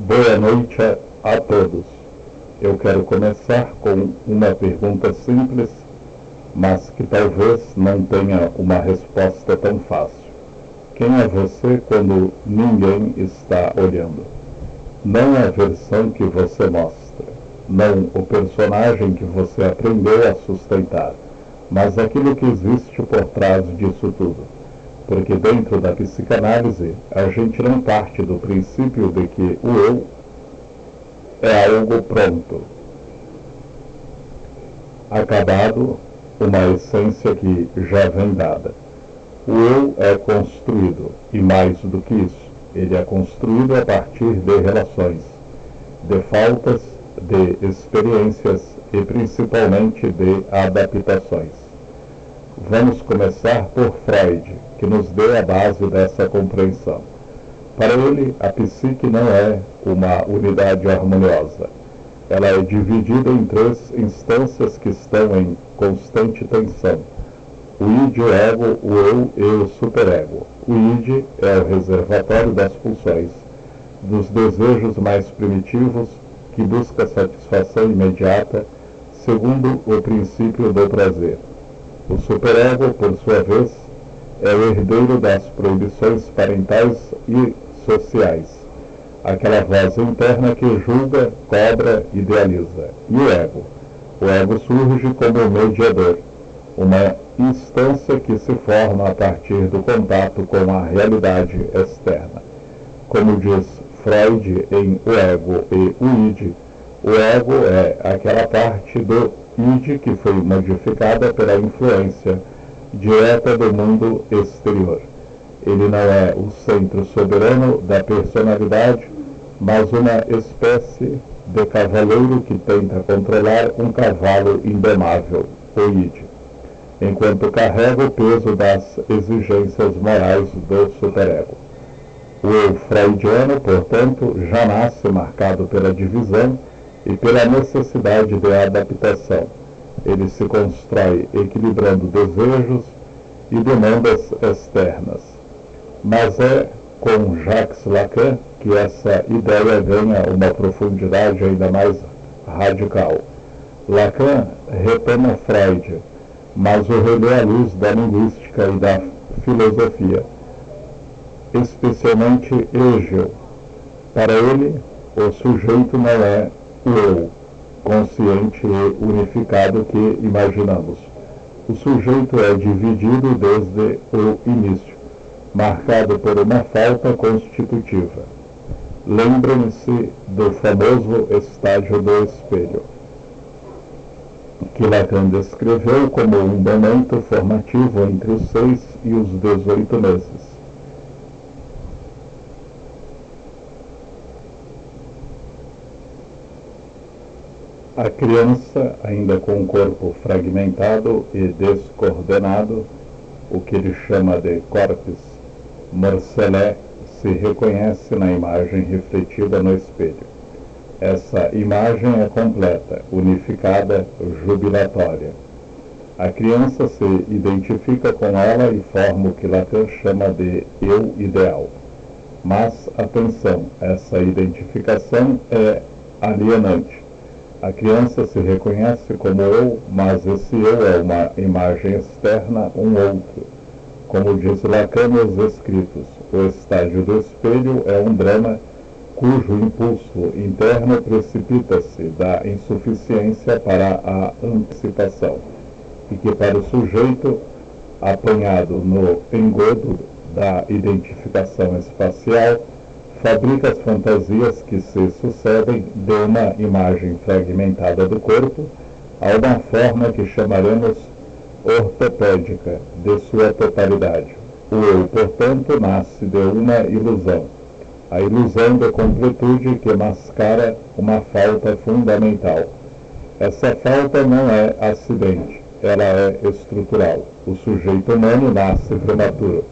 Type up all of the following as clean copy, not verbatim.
Boa noite a todos. Eu quero começar com uma pergunta simples, mas que talvez não tenha uma resposta tão fácil. Quem é você quando ninguém está olhando? Não a versão que você mostra, não o personagem que você aprendeu a sustentar, mas aquilo que existe por trás disso tudo. Porque dentro da psicanálise, a gente não parte do princípio de que o eu é algo pronto, acabado, uma essência que já vem dada. O eu é construído, e mais do que isso, ele é construído a partir de relações, de faltas, de experiências e principalmente de adaptações. Vamos começar por Freud, que nos deu a base dessa compreensão. Para ele, a psique não é uma unidade harmoniosa. Ela é dividida em três instâncias que estão em constante tensão. O id, o ego, o eu e o superego. O id é o reservatório das pulsões, dos desejos mais primitivos, que busca satisfação imediata, segundo o princípio do prazer. O superego, por sua vez, é o herdeiro das proibições parentais e sociais, aquela voz interna que julga, cobra, idealiza. E o ego? O ego surge como mediador, uma instância que se forma a partir do contato com a realidade externa. Como diz Freud em O Ego e o Id, o ego é aquela parte do id que foi modificada pela influência direta do mundo exterior. Ele não é o centro soberano da personalidade, mas uma espécie de cavaleiro que tenta controlar um cavalo indomável, o id, enquanto carrega o peso das exigências morais do superego. O eu freudiano, portanto, já nasce marcado pela divisão e pela necessidade de adaptação. Ele se constrói equilibrando desejos e demandas externas. Mas é com Jacques Lacan que essa ideia ganha uma profundidade ainda mais radical. Lacan retoma Freud, mas o relê à luz da linguística e da filosofia, especialmente Hegel. Para ele, o sujeito não é o eu, consciente e unificado que imaginamos. O sujeito é dividido desde o início, marcado por uma falta constitutiva. Lembrem-se do famoso estágio do espelho, que Lacan descreveu como um momento formativo entre os 6 e os 18 meses. A criança, ainda com o corpo fragmentado e descoordenado, o que ele chama de corpus morcelé, se reconhece na imagem refletida no espelho. Essa imagem é completa, unificada, jubilatória. A criança se identifica com ela e forma o que Lacan chama de eu ideal. Mas, atenção, essa identificação é alienante. A criança se reconhece como eu, mas esse eu é uma imagem externa, um outro. Como diz Lacan nos escritos, o estágio do espelho é um drama cujo impulso interno precipita-se da insuficiência para a antecipação, e que para o sujeito, apanhado no engodo da identificação espacial, fabrica as fantasias que se sucedem de uma imagem fragmentada do corpo a uma forma que chamaremos ortopédica de sua totalidade. O eu, portanto, nasce de uma ilusão, a ilusão de completude que mascara uma falta fundamental. Essa falta não é acidente, ela é estrutural. O sujeito humano nasce prematuro,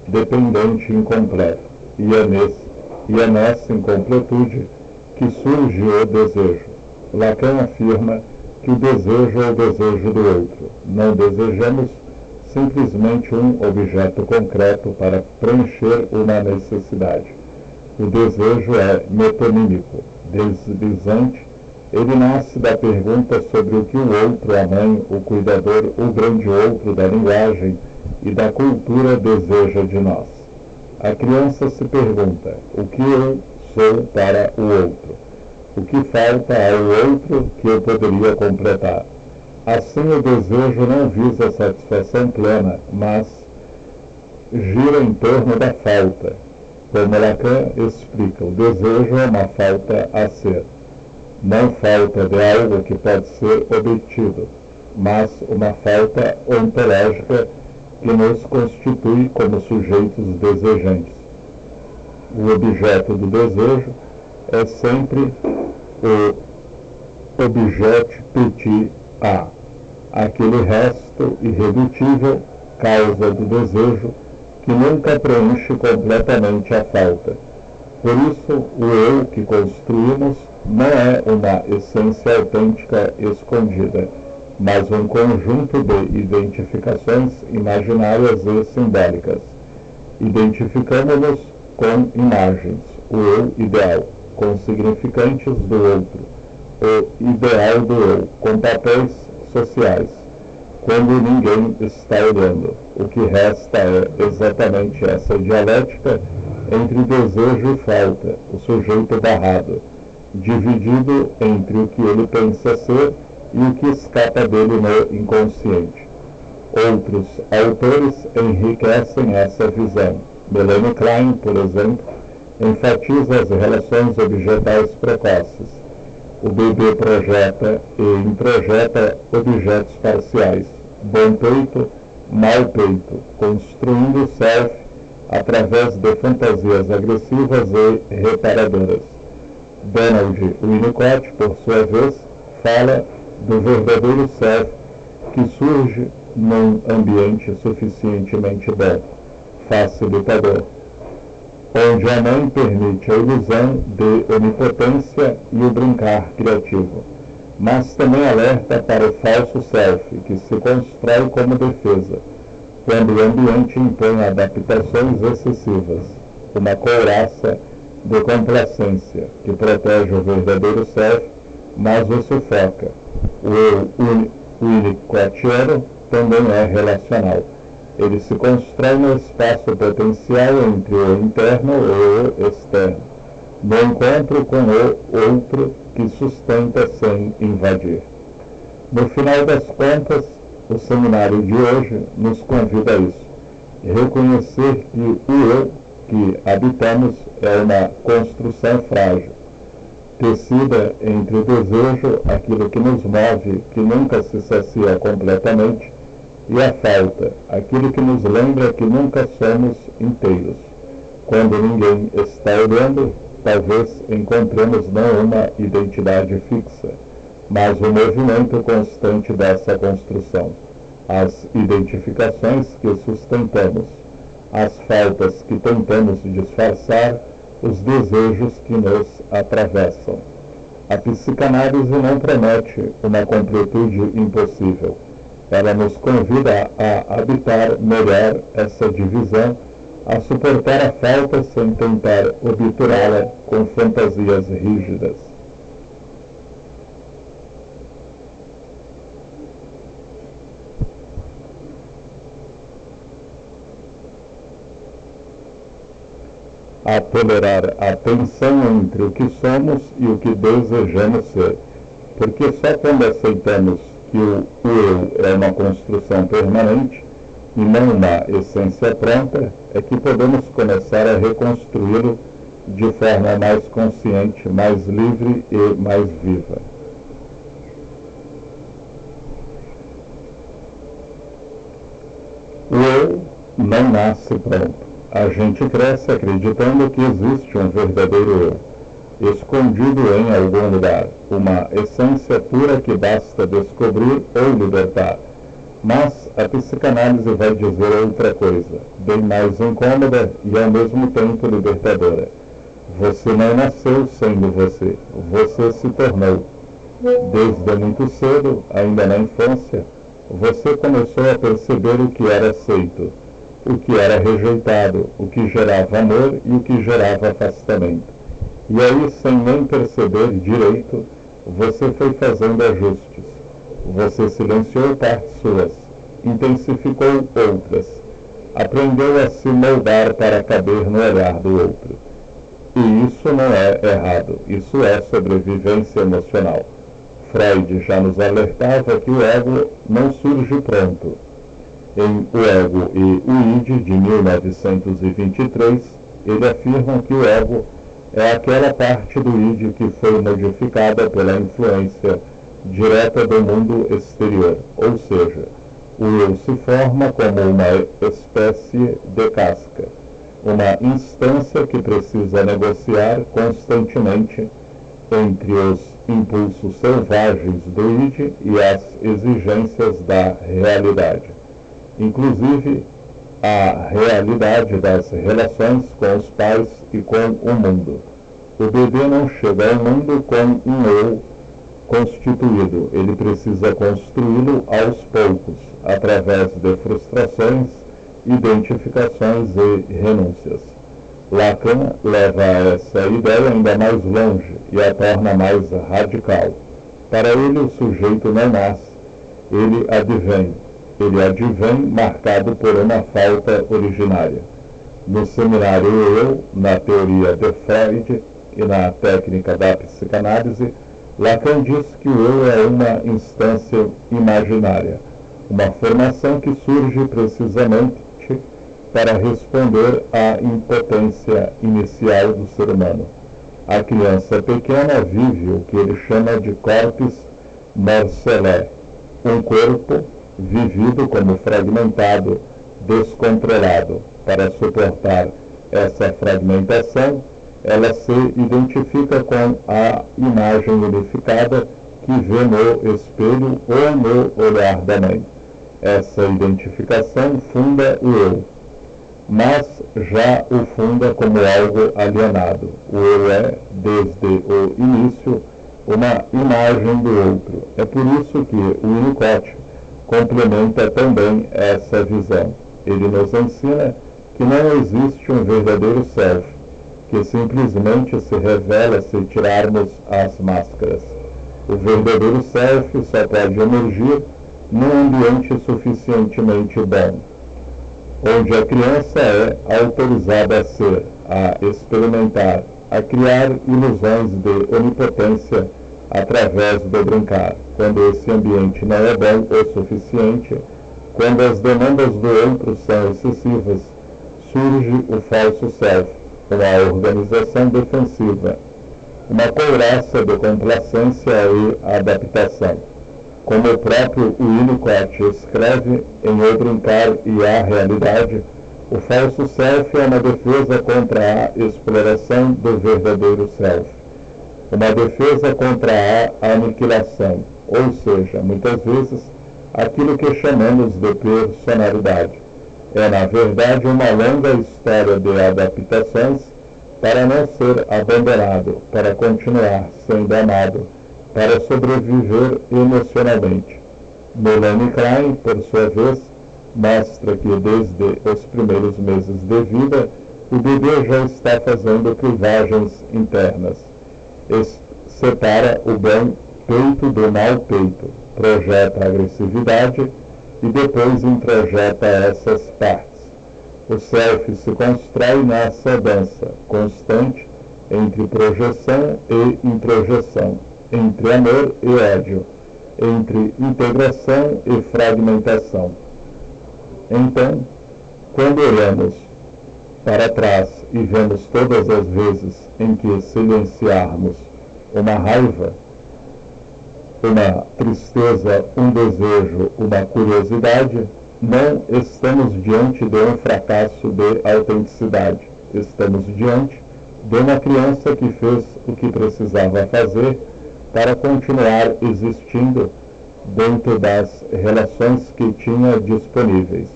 dependente e incompleto, e é nessa incompletude que surge o desejo. Lacan afirma que o desejo é o desejo do outro. Não desejamos simplesmente um objeto concreto para preencher uma necessidade. O desejo é metonímico, deslizante. Ele nasce da pergunta sobre o que o outro, a mãe, o cuidador, o grande outro da linguagem e da cultura deseja de nós. A criança se pergunta: o que eu sou para o outro? O que falta ao outro que eu poderia completar? Assim, o desejo não visa a satisfação plena, mas gira em torno da falta. Como Lacan explica, o desejo é uma falta a ser. Não falta de algo que pode ser obtido, mas uma falta ontológica que nos constitui como sujeitos desejantes. O objeto do desejo é sempre o objet petit a, aquele resto irredutível, causa do desejo, que nunca preenche completamente a falta. Por isso, o eu que construímos não é uma essência autêntica escondida, mas um conjunto de identificações imaginárias e simbólicas. Identificamos-nos com imagens, o eu ideal, com significantes do outro, o ideal do eu, com papéis sociais, quando ninguém está olhando. O que resta é exatamente essa dialética entre desejo e falta, o sujeito barrado, dividido entre o que ele pensa ser e o que escapa dele no inconsciente. Outros autores enriquecem essa visão. Melanie Klein, por exemplo, enfatiza as relações objetais precoces. O bebê projeta e introjeta objetos parciais, bom peito, mau peito, construindo o self através de fantasias agressivas e reparadoras. Donald Winnicott, por sua vez, fala do verdadeiro self que surge num ambiente suficientemente bom, facilitador, onde a mãe permite a ilusão de onipotência e o brincar criativo, mas também alerta para o falso self, que se constrói como defesa, quando o ambiente impõe adaptações excessivas, uma couraça de complacência que protege o verdadeiro self, mas o sufoca. O eu winnicottiano também é relacional. Ele se constrói no espaço potencial entre o interno e o externo, no encontro com o outro que sustenta sem invadir. No final das contas, o seminário de hoje nos convida a isso, reconhecer que o eu que habitamos é uma construção frágil, tecida entre o desejo, aquilo que nos move, que nunca se sacia completamente, e a falta, aquilo que nos lembra que nunca somos inteiros. Quando ninguém está olhando, talvez encontremos não uma identidade fixa, mas o movimento constante dessa construção, as identificações que sustentamos, as faltas que tentamos disfarçar, os desejos que nos atravessam. A psicanálise não promete uma completude impossível. Ela nos convida a habitar melhor essa divisão, a suportar a falta sem tentar obturá-la com fantasias rígidas. A tolerar a tensão entre o que somos e o que desejamos ser, porque só quando aceitamos que o eu é uma construção permanente e não uma essência pronta, é que podemos começar a reconstruí-lo de forma mais consciente, mais livre e mais viva. O eu não nasce pronto. A gente cresce acreditando que existe um verdadeiro eu, escondido em algum lugar, uma essência pura que basta descobrir ou libertar. Mas a psicanálise vai dizer outra coisa, bem mais incômoda e ao mesmo tempo libertadora. Você não nasceu sendo você, você se tornou. Desde muito cedo, ainda na infância, você começou a perceber o que era aceito. o que era rejeitado, o que gerava amor e o que gerava afastamento. E aí, sem nem perceber direito, você foi fazendo ajustes. Você silenciou partes suas, intensificou outras, aprendeu a se moldar para caber no olhar do outro. E isso não é errado, isso é sobrevivência emocional. Freud já nos alertava que o ego não surge pronto. Em O Ego e o Id, de 1923, ele afirma que o ego é aquela parte do id que foi modificada pela influência direta do mundo exterior, ou seja, o eu se forma como uma espécie de casca, uma instância que precisa negociar constantemente entre os impulsos selvagens do id e as exigências da realidade, inclusive a realidade das relações com os pais e com o mundo. O bebê não chega ao mundo com um eu constituído, ele precisa construí-lo aos poucos, através de frustrações, identificações e renúncias. Lacan leva essa ideia ainda mais longe e a torna mais radical. Para ele, o sujeito não nasce, ele advém marcado por uma falta originária. No seminário Eu, na teoria de Freud e na técnica da psicanálise, Lacan diz que o eu é uma instância imaginária, uma formação que surge precisamente para responder à impotência inicial do ser humano. A criança pequena vive o que ele chama de corpus morcellé, um corpo vivido como fragmentado, descontrolado. Para suportar essa fragmentação, ela se identifica com a imagem unificada que vê no espelho ou no olhar da mãe. Essa identificação funda o eu, mas já o funda como algo alienado. O eu é, desde o início, uma imagem do outro. É por isso que o Winnicott complementa também essa visão. Ele nos ensina que não existe um verdadeiro self, que simplesmente se revela se tirarmos as máscaras. O verdadeiro self só pode emergir num ambiente suficientemente bom, onde a criança é autorizada a ser, a experimentar, a criar ilusões de onipotência através do brincar. Quando esse ambiente não é bom o suficiente, quando as demandas do outro são excessivas, surge o falso self, uma organização defensiva, uma couraça de complacência e adaptação. Como o próprio Winnicott escreve em O Brincar e a Realidade, o falso self é uma defesa contra a exploração do verdadeiro self, uma defesa contra a aniquilação, ou seja, muitas vezes, aquilo que chamamos de personalidade. É, na verdade, uma longa história de adaptações para não ser abandonado, para continuar sendo amado, para sobreviver emocionalmente. Melanie Klein, por sua vez, mostra que desde os primeiros meses de vida, o bebê já está fazendo clivagens internas. Separa o bom peito do mau peito, projeta agressividade e depois introjeta essas partes. O self se constrói nessa dança constante entre projeção e introjeção, entre amor e ódio, entre integração e fragmentação. Então, quando olhamos para trás e vemos todas as vezes em que silenciarmos uma raiva, uma tristeza, um desejo, uma curiosidade, não estamos diante de um fracasso de autenticidade. Estamos diante de uma criança que fez o que precisava fazer para continuar existindo dentro das relações que tinha disponíveis.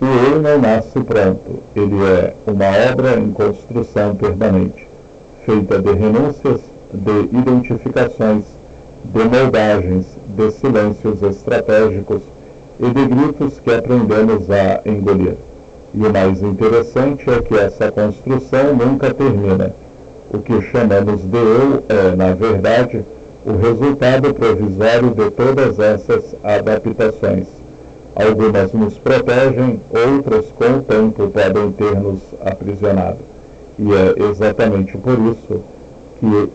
O eu não nasce pronto, ele é uma obra em construção permanente, feita de renúncias, de identificações, de moldagens, de silêncios estratégicos e de gritos que aprendemos a engolir. E o mais interessante é que essa construção nunca termina. O que chamamos de eu é, na verdade, o resultado provisório de todas essas adaptações. Algumas nos protegem, outras com o tempo podem ter nos aprisionado. E é exatamente por isso que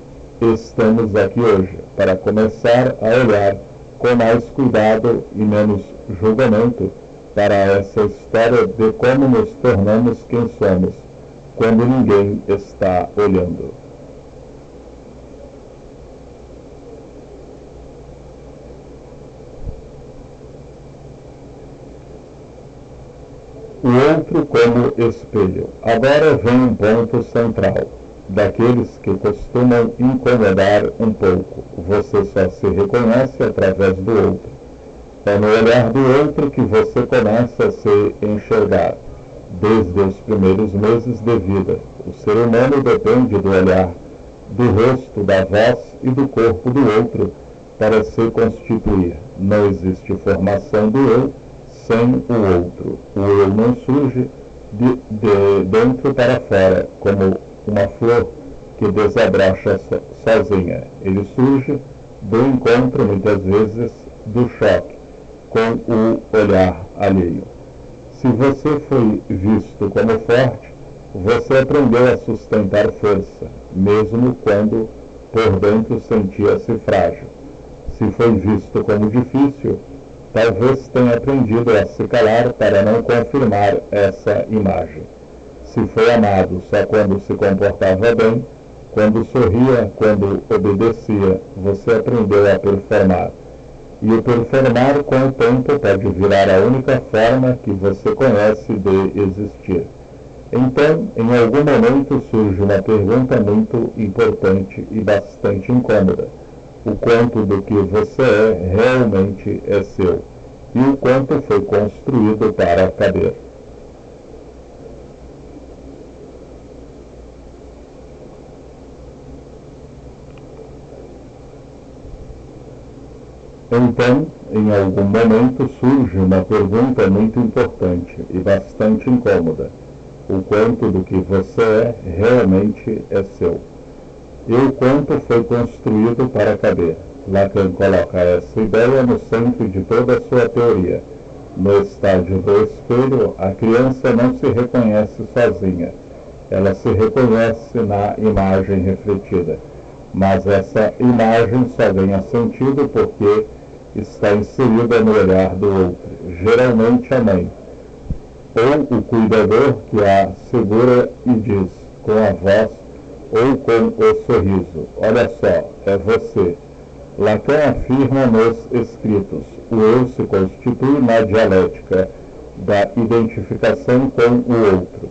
estamos aqui hoje, para começar a olhar com mais cuidado e menos julgamento para essa história de como nos tornamos quem somos, quando ninguém está olhando. O outro como espelho. Agora vem um ponto central, daqueles que costumam incomodar um pouco. Você só se reconhece através do outro. É no olhar do outro que você começa a se enxergar, desde os primeiros meses de vida. O ser humano depende do olhar, do rosto, da voz e do corpo do outro para se constituir. Não existe formação do eu sem o outro. O eu não surge de dentro para fora, como uma flor que desabrocha sozinha. Ele surge do encontro, muitas vezes, do choque com o olhar alheio. Se você foi visto como forte, você aprendeu a sustentar força, mesmo quando por dentro sentia-se frágil. Se foi visto como difícil, talvez tenha aprendido a se calar para não confirmar essa imagem. Se foi amado só quando se comportava bem, quando sorria, quando obedecia, você aprendeu a performar. E o performar com o tempo pode virar a única forma que você conhece de existir. Então, em algum momento surge uma pergunta muito importante e bastante incômoda. O quanto do que você é realmente é seu, e o quanto foi construído para caber. Então, em algum momento surge uma pergunta muito importante e bastante incômoda. O quanto do que você é realmente é seu. E o quanto foi construído para caber. Lacan coloca essa ideia no centro de toda a sua teoria. No estágio do espelho, a criança não se reconhece sozinha. Ela se reconhece na imagem refletida. Mas essa imagem só ganha sentido porque está inserida no olhar do outro, geralmente a mãe, ou o cuidador que a segura e diz, com a voz ou com o sorriso, olha só, é você. Lacan afirma nos escritos, o eu se constitui na dialética da identificação com o outro.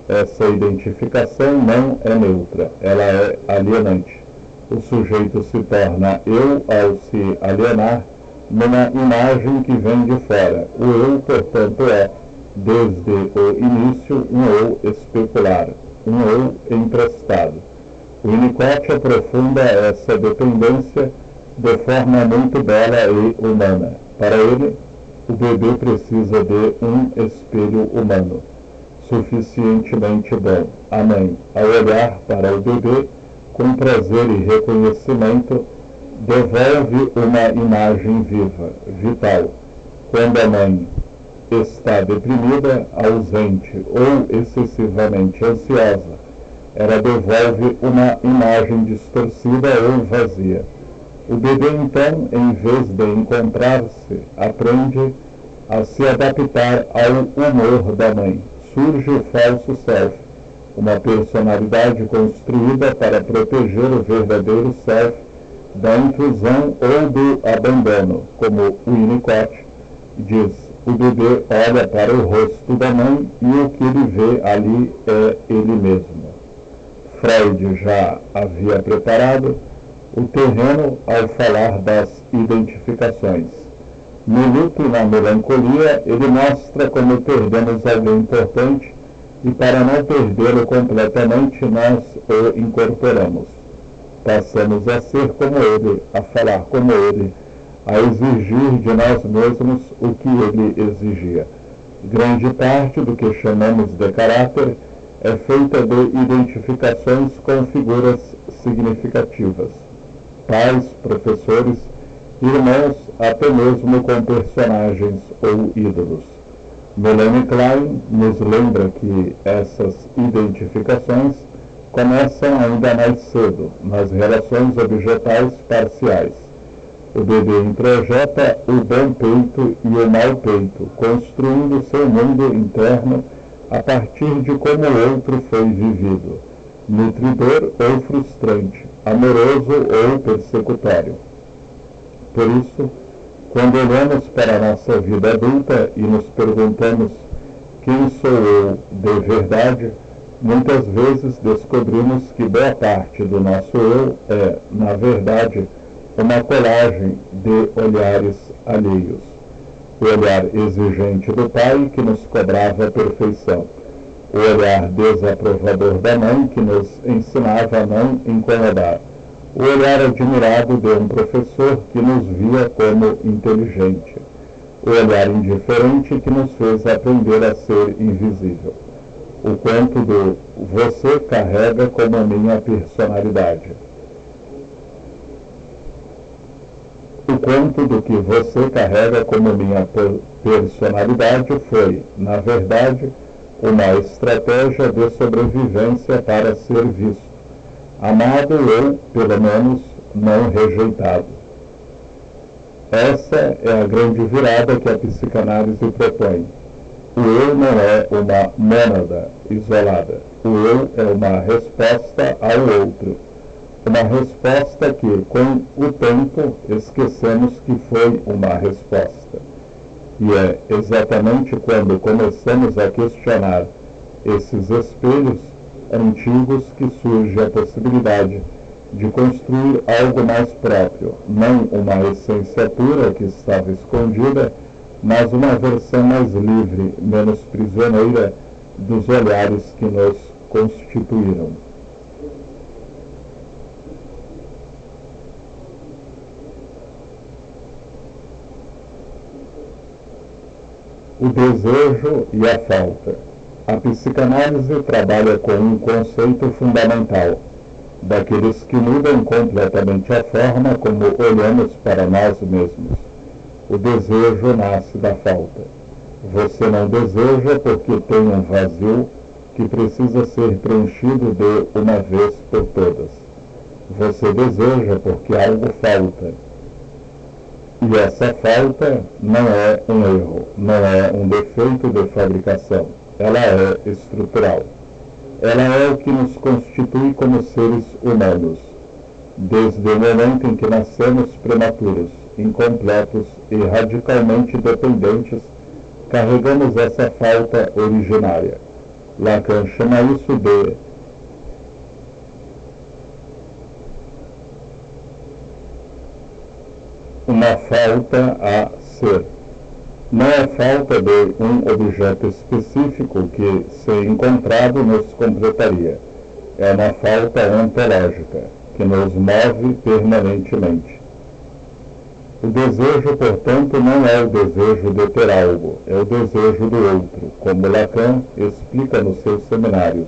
Essa identificação não é neutra, ela é alienante. O sujeito se torna eu ao se alienar numa imagem que vem de fora. O eu, portanto, é, desde o início, um eu especular, um eu emprestado. O Winnicott aprofunda essa dependência de forma muito bela e humana. Para ele, o bebê precisa de um espelho humano, suficientemente bom. A mãe, ao olhar para o bebê, com prazer e reconhecimento, devolve uma imagem viva, vital. Quando a mãe está deprimida, ausente ou excessivamente ansiosa, ela devolve uma imagem distorcida ou vazia. O bebê, então, em vez de encontrar-se, aprende a se adaptar ao humor da mãe. Surge o falso self, uma personalidade construída para proteger o verdadeiro self da intrusão ou do abandono, como Winnicott diz. O bebê olha para o rosto da mãe e o que ele vê ali é ele mesmo. Freud já havia preparado o terreno ao falar das identificações. No luto e na melancolia, ele mostra como perdemos alguém importante e para não perdê-lo completamente, nós o incorporamos. Passamos a ser como ele, a falar como ele, a exigir de nós mesmos o que ele exigia. Grande parte do que chamamos de caráter é feita de identificações com figuras significativas, pais, professores, irmãos, até mesmo com personagens ou ídolos. Melanie Klein nos lembra que essas identificações começam ainda mais cedo, nas relações objetais parciais. O bebê introjeta o bom peito e o mau peito, construindo seu mundo interno a partir de como o outro foi vivido, nutridor ou frustrante, amoroso ou persecutório. Por isso, quando olhamos para a nossa vida adulta e nos perguntamos quem sou eu de verdade, muitas vezes descobrimos que boa parte do nosso eu é, na verdade, uma colagem de olhares alheios. O olhar exigente do pai, que nos cobrava a perfeição. O olhar desaprovador da mãe, que nos ensinava a não incomodar. O olhar admirado de um professor, que nos via como inteligente. O olhar indiferente, que nos fez aprender a ser invisível. O quanto do você carrega como a minha personalidade. O quanto do que você carrega como minha personalidade foi, na verdade, uma estratégia de sobrevivência para ser visto, amado ou, pelo menos, não rejeitado. Essa é a grande virada que a psicanálise propõe. O eu não é uma mônada isolada. O eu é uma resposta ao outro. Uma resposta que, com o tempo, esquecemos que foi uma resposta. E é exatamente quando começamos a questionar esses espelhos antigos que surge a possibilidade de construir algo mais próprio, não uma essência pura que estava escondida, mas uma versão mais livre, menos prisioneira dos olhares que nos constituíram. O desejo e a falta. A psicanálise trabalha com um conceito fundamental, daqueles que mudam completamente a forma como olhamos para nós mesmos. O desejo nasce da falta. Você não deseja porque tem um vazio que precisa ser preenchido de uma vez por todas. Você deseja porque algo falta. E essa falta não é um erro, não é um defeito de fabricação. Ela é estrutural. Ela é o que nos constitui como seres humanos. Desde o momento em que nascemos prematuros, incompletos e radicalmente dependentes, carregamos essa falta originária. Lacan chama isso de uma falta a ser. Não é falta de um objeto específico que, se encontrado, nos completaria. É uma falta ontológica, que nos move permanentemente. O desejo, portanto, não é o desejo de ter algo, é o desejo do outro, como Lacan explica nos seus seminários.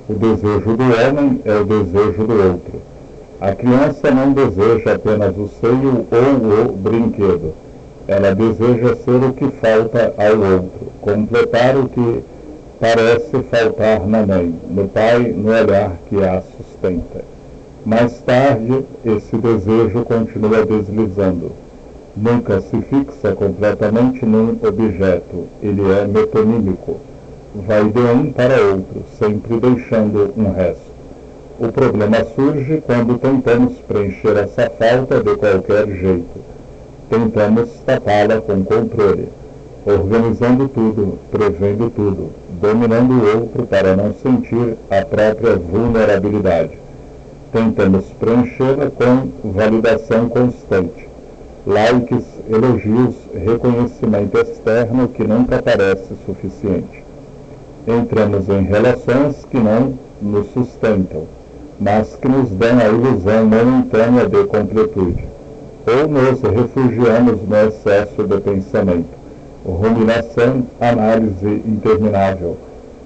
O desejo do homem é o desejo do outro. A criança não deseja apenas o seio ou o brinquedo. Ela deseja ser o que falta ao outro, completar o que parece faltar na mãe, no pai, no olhar que a sustenta. Mais tarde, esse desejo continua deslizando. Nunca se fixa completamente num objeto, ele é metonímico. Vai de um para outro, sempre deixando um resto. O problema surge quando tentamos preencher essa falta de qualquer jeito. Tentamos tapá-la com controle, organizando tudo, prevendo tudo, dominando o outro para não sentir a própria vulnerabilidade. Tentamos preenchê-la com validação constante, likes, elogios, reconhecimento externo que nunca parece suficiente. Entramos em relações que não nos sustentam, mas que nos dão a ilusão momentânea de completude. Ou nos refugiamos no excesso de pensamento, ruminação, análise interminável,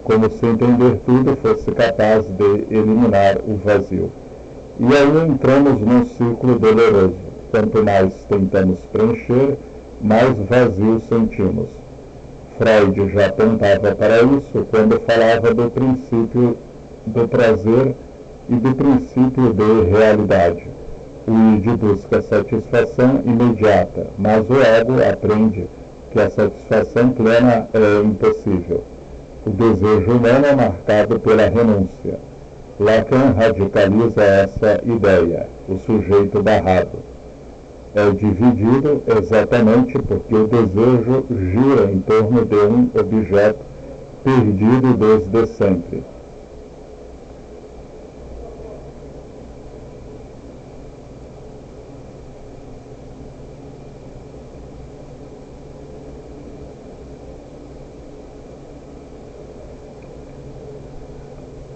como se entender tudo fosse capaz de eliminar o vazio. E aí entramos num ciclo doloroso. Quanto mais tentamos preencher, mais vazio sentimos. Freud já apontava para isso quando falava do princípio do prazer e do princípio de realidade. O id busca satisfação imediata, mas o ego aprende que a satisfação plena é impossível. O desejo humano é marcado pela renúncia. Lacan radicaliza essa ideia, o sujeito barrado. É dividido exatamente porque o desejo gira em torno de um objeto perdido desde sempre.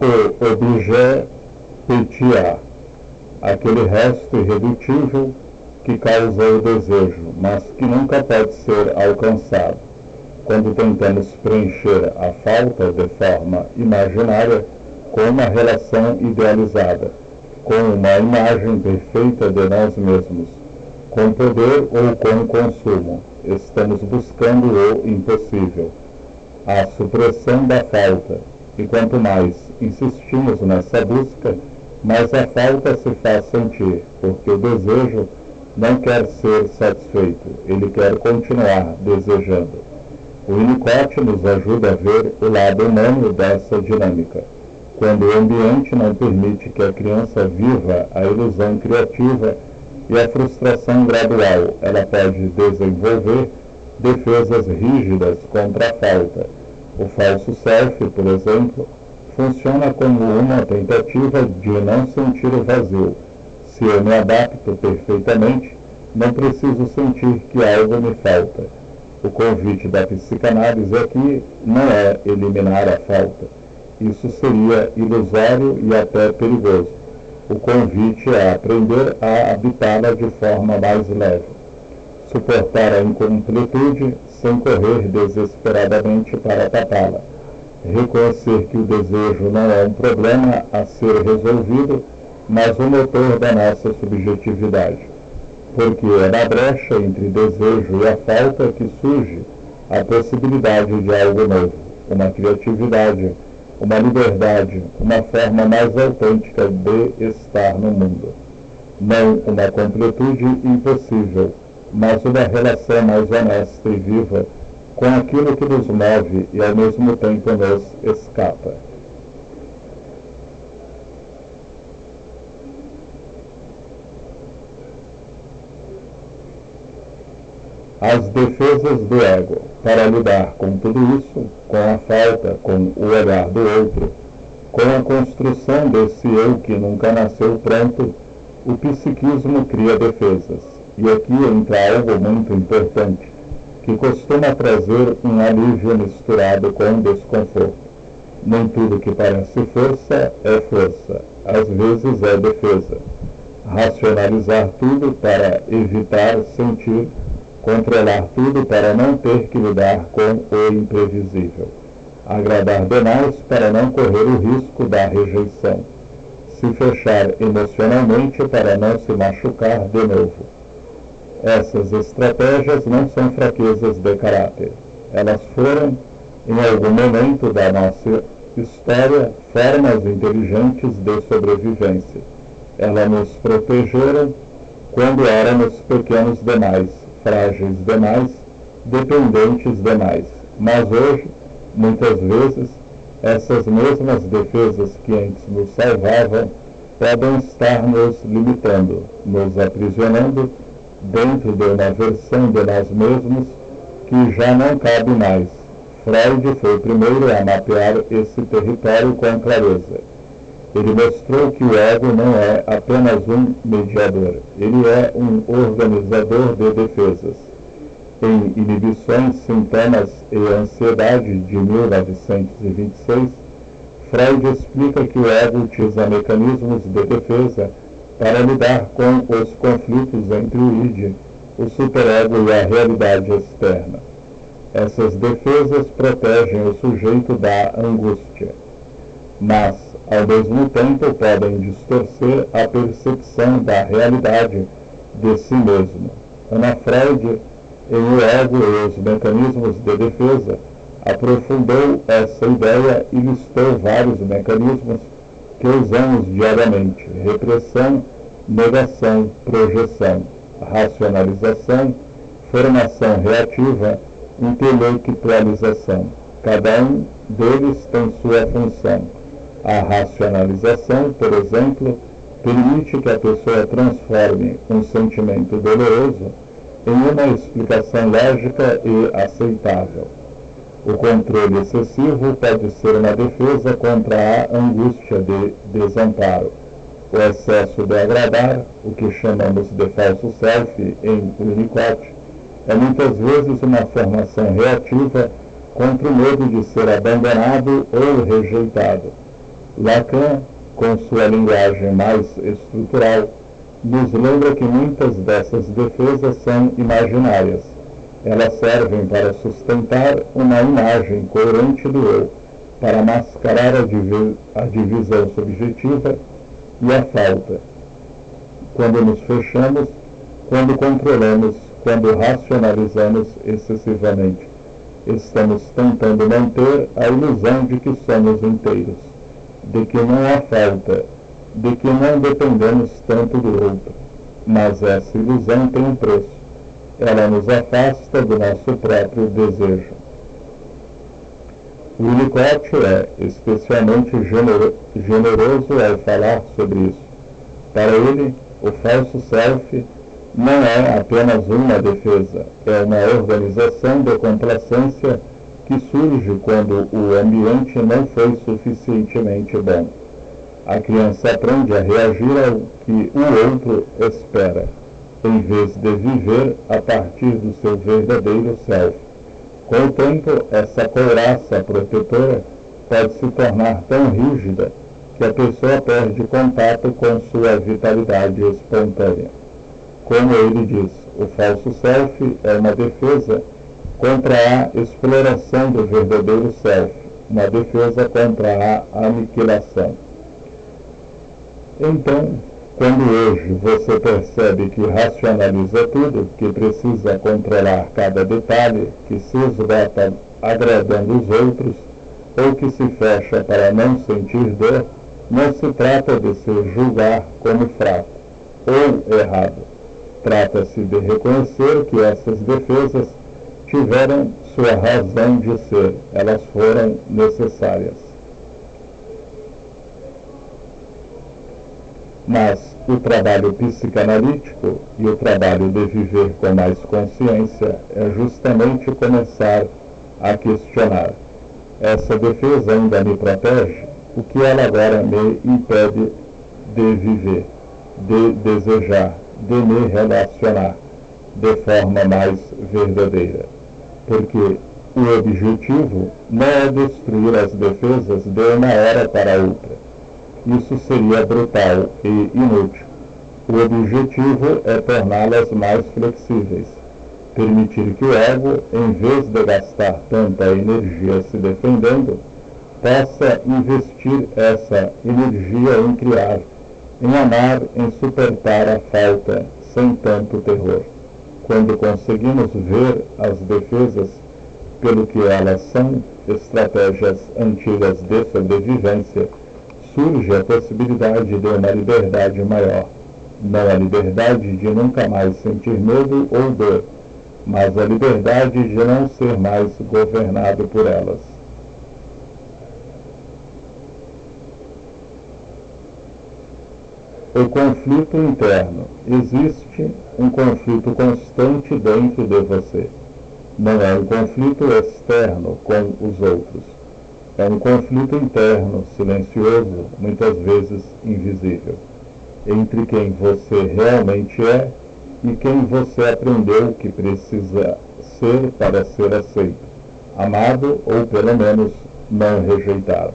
O objet petit, aquele resto irredutível que causa o desejo, mas que nunca pode ser alcançado. Quando tentamos preencher a falta de forma imaginária com uma relação idealizada, com uma imagem perfeita de nós mesmos, com poder ou com consumo, estamos buscando o impossível, a supressão da falta, e quanto mais insistimos nessa busca, mais a falta se faz sentir, porque o desejo não quer ser satisfeito, ele quer continuar desejando. O Winnicott nos ajuda a ver o lado humano dessa dinâmica. Quando o ambiente não permite que a criança viva a ilusão criativa e a frustração gradual, ela pode desenvolver defesas rígidas contra a falta. O falso self, por exemplo, funciona como uma tentativa de não sentir o vazio. Se eu me adapto perfeitamente, não preciso sentir que algo me falta. O convite da psicanálise aqui não é eliminar a falta. Isso seria ilusório e até perigoso. O convite é aprender a habitá-la de forma mais leve. Suportar a incompletude sem correr desesperadamente para tapá-la. Reconhecer que o desejo não é um problema a ser resolvido, mas o motor da nossa subjetividade. Porque é na brecha entre desejo e a falta que surge a possibilidade de algo novo, uma criatividade, uma liberdade, uma forma mais autêntica de estar no mundo. Não uma completude impossível, mas uma relação mais honesta e viva com aquilo que nos move e ao mesmo tempo nos escapa. As defesas do ego. Para lidar com tudo isso, com a falta, com o olhar do outro, com a construção desse eu que nunca nasceu pronto, o psiquismo cria defesas. E aqui entra algo muito importante, que costuma trazer um alívio misturado com desconforto. Nem tudo que parece força é força, às vezes é defesa. Racionalizar tudo para evitar sentir, controlar tudo para não ter que lidar com o imprevisível. Agradar demais para não correr o risco da rejeição. Se fechar emocionalmente para não se machucar de novo. Essas estratégias não são fraquezas de caráter. Elas foram, em algum momento da nossa história, formas inteligentes de sobrevivência. Elas nos protegeram quando éramos pequenos demais, frágeis demais, dependentes demais. Mas hoje, muitas vezes, essas mesmas defesas que antes nos salvavam podem estar nos limitando, nos aprisionando dentro de uma versão de nós mesmos que já não cabe mais. Freud foi o primeiro a mapear esse território com clareza. Ele mostrou que o ego não é apenas um mediador, ele é um organizador de defesas. Em Inibições, Sintomas e Ansiedade, de 1926, Freud explica que o ego utiliza mecanismos de defesa para lidar com os conflitos entre o id, o superego e a realidade externa. Essas defesas protegem o sujeito da angústia, mas, ao mesmo tempo, podem distorcer a percepção da realidade de si mesmo. Ana Freud, em O Ego e os Mecanismos de Defesa, aprofundou essa ideia e listou vários mecanismos que usamos diariamente: repressão, negação, projeção, racionalização, formação reativa, intelectualização. Cada um deles tem sua função. A racionalização, por exemplo, permite que a pessoa transforme um sentimento doloroso em uma explicação lógica e aceitável. O controle excessivo pode ser uma defesa contra a angústia de desamparo. O excesso de agradar, o que chamamos de falso self em Winnicott, é muitas vezes uma formação reativa contra o medo de ser abandonado ou rejeitado. Lacan, com sua linguagem mais estrutural, nos lembra que muitas dessas defesas são imaginárias. Elas servem para sustentar uma imagem coerente do eu, para mascarar a divisão subjetiva e a falta. Quando nos fechamos, quando controlamos, quando racionalizamos excessivamente, estamos tentando manter a ilusão de que somos inteiros, de que não há falta, de que não dependemos tanto do outro. Mas essa ilusão tem um preço. Ela nos afasta do nosso próprio desejo. Winnicott é especialmente generoso ao falar sobre isso. Para ele, o falso self não é apenas uma defesa, é uma organização de complacência que surge quando o ambiente não foi suficientemente bom. A criança aprende a reagir ao que o outro espera, em vez de viver a partir do seu verdadeiro self. Com o tempo, essa couraça protetora pode se tornar tão rígida que a pessoa perde contato com sua vitalidade espontânea. Como ele diz, o falso self é uma defesa contra a exploração do verdadeiro self, uma defesa contra a aniquilação. Então, quando hoje você percebe que racionaliza tudo, que precisa controlar cada detalhe, que se esgota agradando os outros, ou que se fecha para não sentir dor, não se trata de se julgar como fraco ou errado. Trata-se de reconhecer que essas defesas tiveram sua razão de ser, elas foram necessárias. Mas o trabalho psicanalítico e o trabalho de viver com mais consciência é justamente começar a questionar: essa defesa ainda me protege? O que ela agora me impede de viver, de desejar, de me relacionar de forma mais verdadeira? Porque o objetivo não é destruir as defesas de uma hora para outra. Isso seria brutal e inútil. O objetivo é torná-las mais flexíveis, permitir que o ego, em vez de gastar tanta energia se defendendo, possa investir essa energia em criar, em amar, em suportar a falta sem tanto terror. Quando conseguimos ver as defesas pelo que elas são, estratégias antigas de sobrevivência, surge a possibilidade de uma liberdade maior. Não a liberdade de nunca mais sentir medo ou dor, mas a liberdade de não ser mais governado por elas. O conflito interno. Existe um conflito constante dentro de você. Não é um conflito externo com os outros. É um conflito interno, silencioso, muitas vezes invisível, entre quem você realmente é e quem você aprendeu que precisa ser para ser aceito, amado ou pelo menos não rejeitado.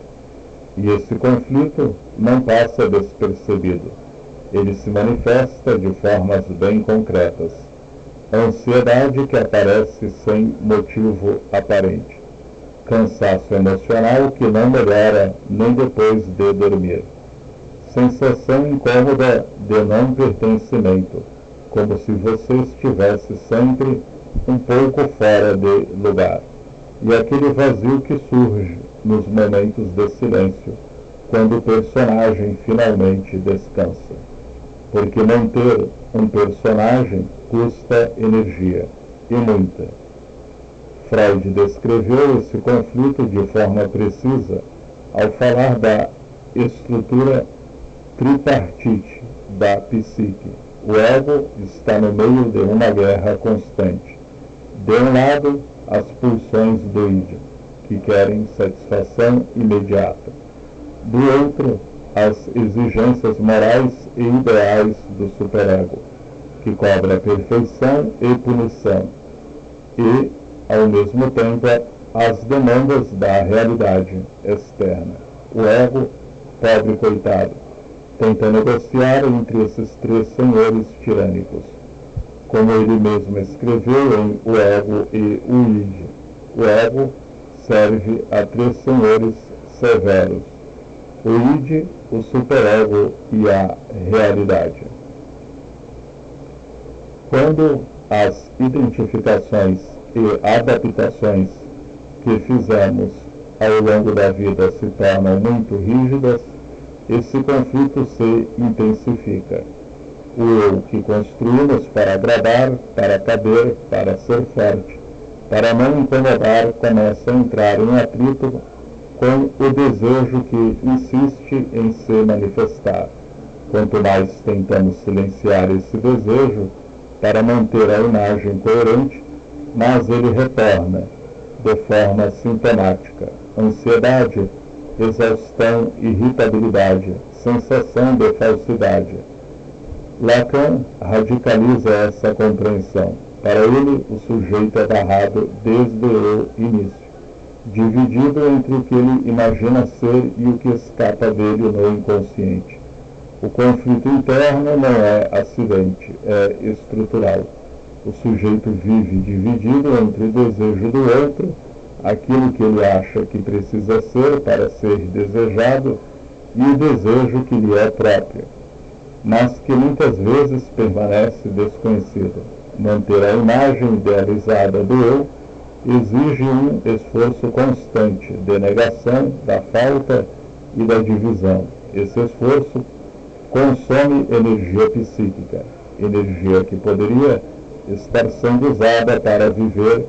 E esse conflito não passa despercebido. Ele se manifesta de formas bem concretas. Ansiedade que aparece sem motivo aparente. Cansaço emocional que não melhora nem depois de dormir. Sensação incômoda de não pertencimento, como se você estivesse sempre um pouco fora de lugar. E aquele vazio que surge nos momentos de silêncio, quando o personagem finalmente descansa. Porque manter um personagem custa energia, e muita. Freud descreveu esse conflito de forma precisa ao falar da estrutura tripartite da psique. O ego está no meio de uma guerra constante. De um lado, as pulsões do id, que querem satisfação imediata. Do outro, as exigências morais e ideais do superego, que cobra perfeição e punição, e, ao mesmo tempo, as demandas da realidade externa. O ego, pobre coitado, tenta negociar entre esses três senhores tirânicos. Como ele mesmo escreveu em O Ego e o Id, o ego serve a três senhores severos: o id, o superego e a realidade. Quando as identificações e adaptações que fizemos ao longo da vida se tornam muito rígidas, esse conflito se intensifica. O eu que construímos para agradar, para caber, para ser forte, para não incomodar, começa a entrar em atrito com o desejo que insiste em se manifestar. Quanto mais tentamos silenciar esse desejo para manter a imagem coerente, mas ele retorna de forma sintomática. Ansiedade, exaustão, irritabilidade, sensação de falsidade. Lacan radicaliza essa compreensão. Para ele, o sujeito é barrado desde o início, dividido entre o que ele imagina ser e o que escapa dele no inconsciente. O conflito interno não é acidente, é estrutural. O sujeito vive dividido entre o desejo do outro, aquilo que ele acha que precisa ser para ser desejado, e o desejo que lhe é próprio, mas que muitas vezes permanece desconhecido. Manter a imagem idealizada do eu exige um esforço constante de negação da falta e da divisão. Esse esforço consome energia psíquica, energia que poderia estar sendo usada para viver,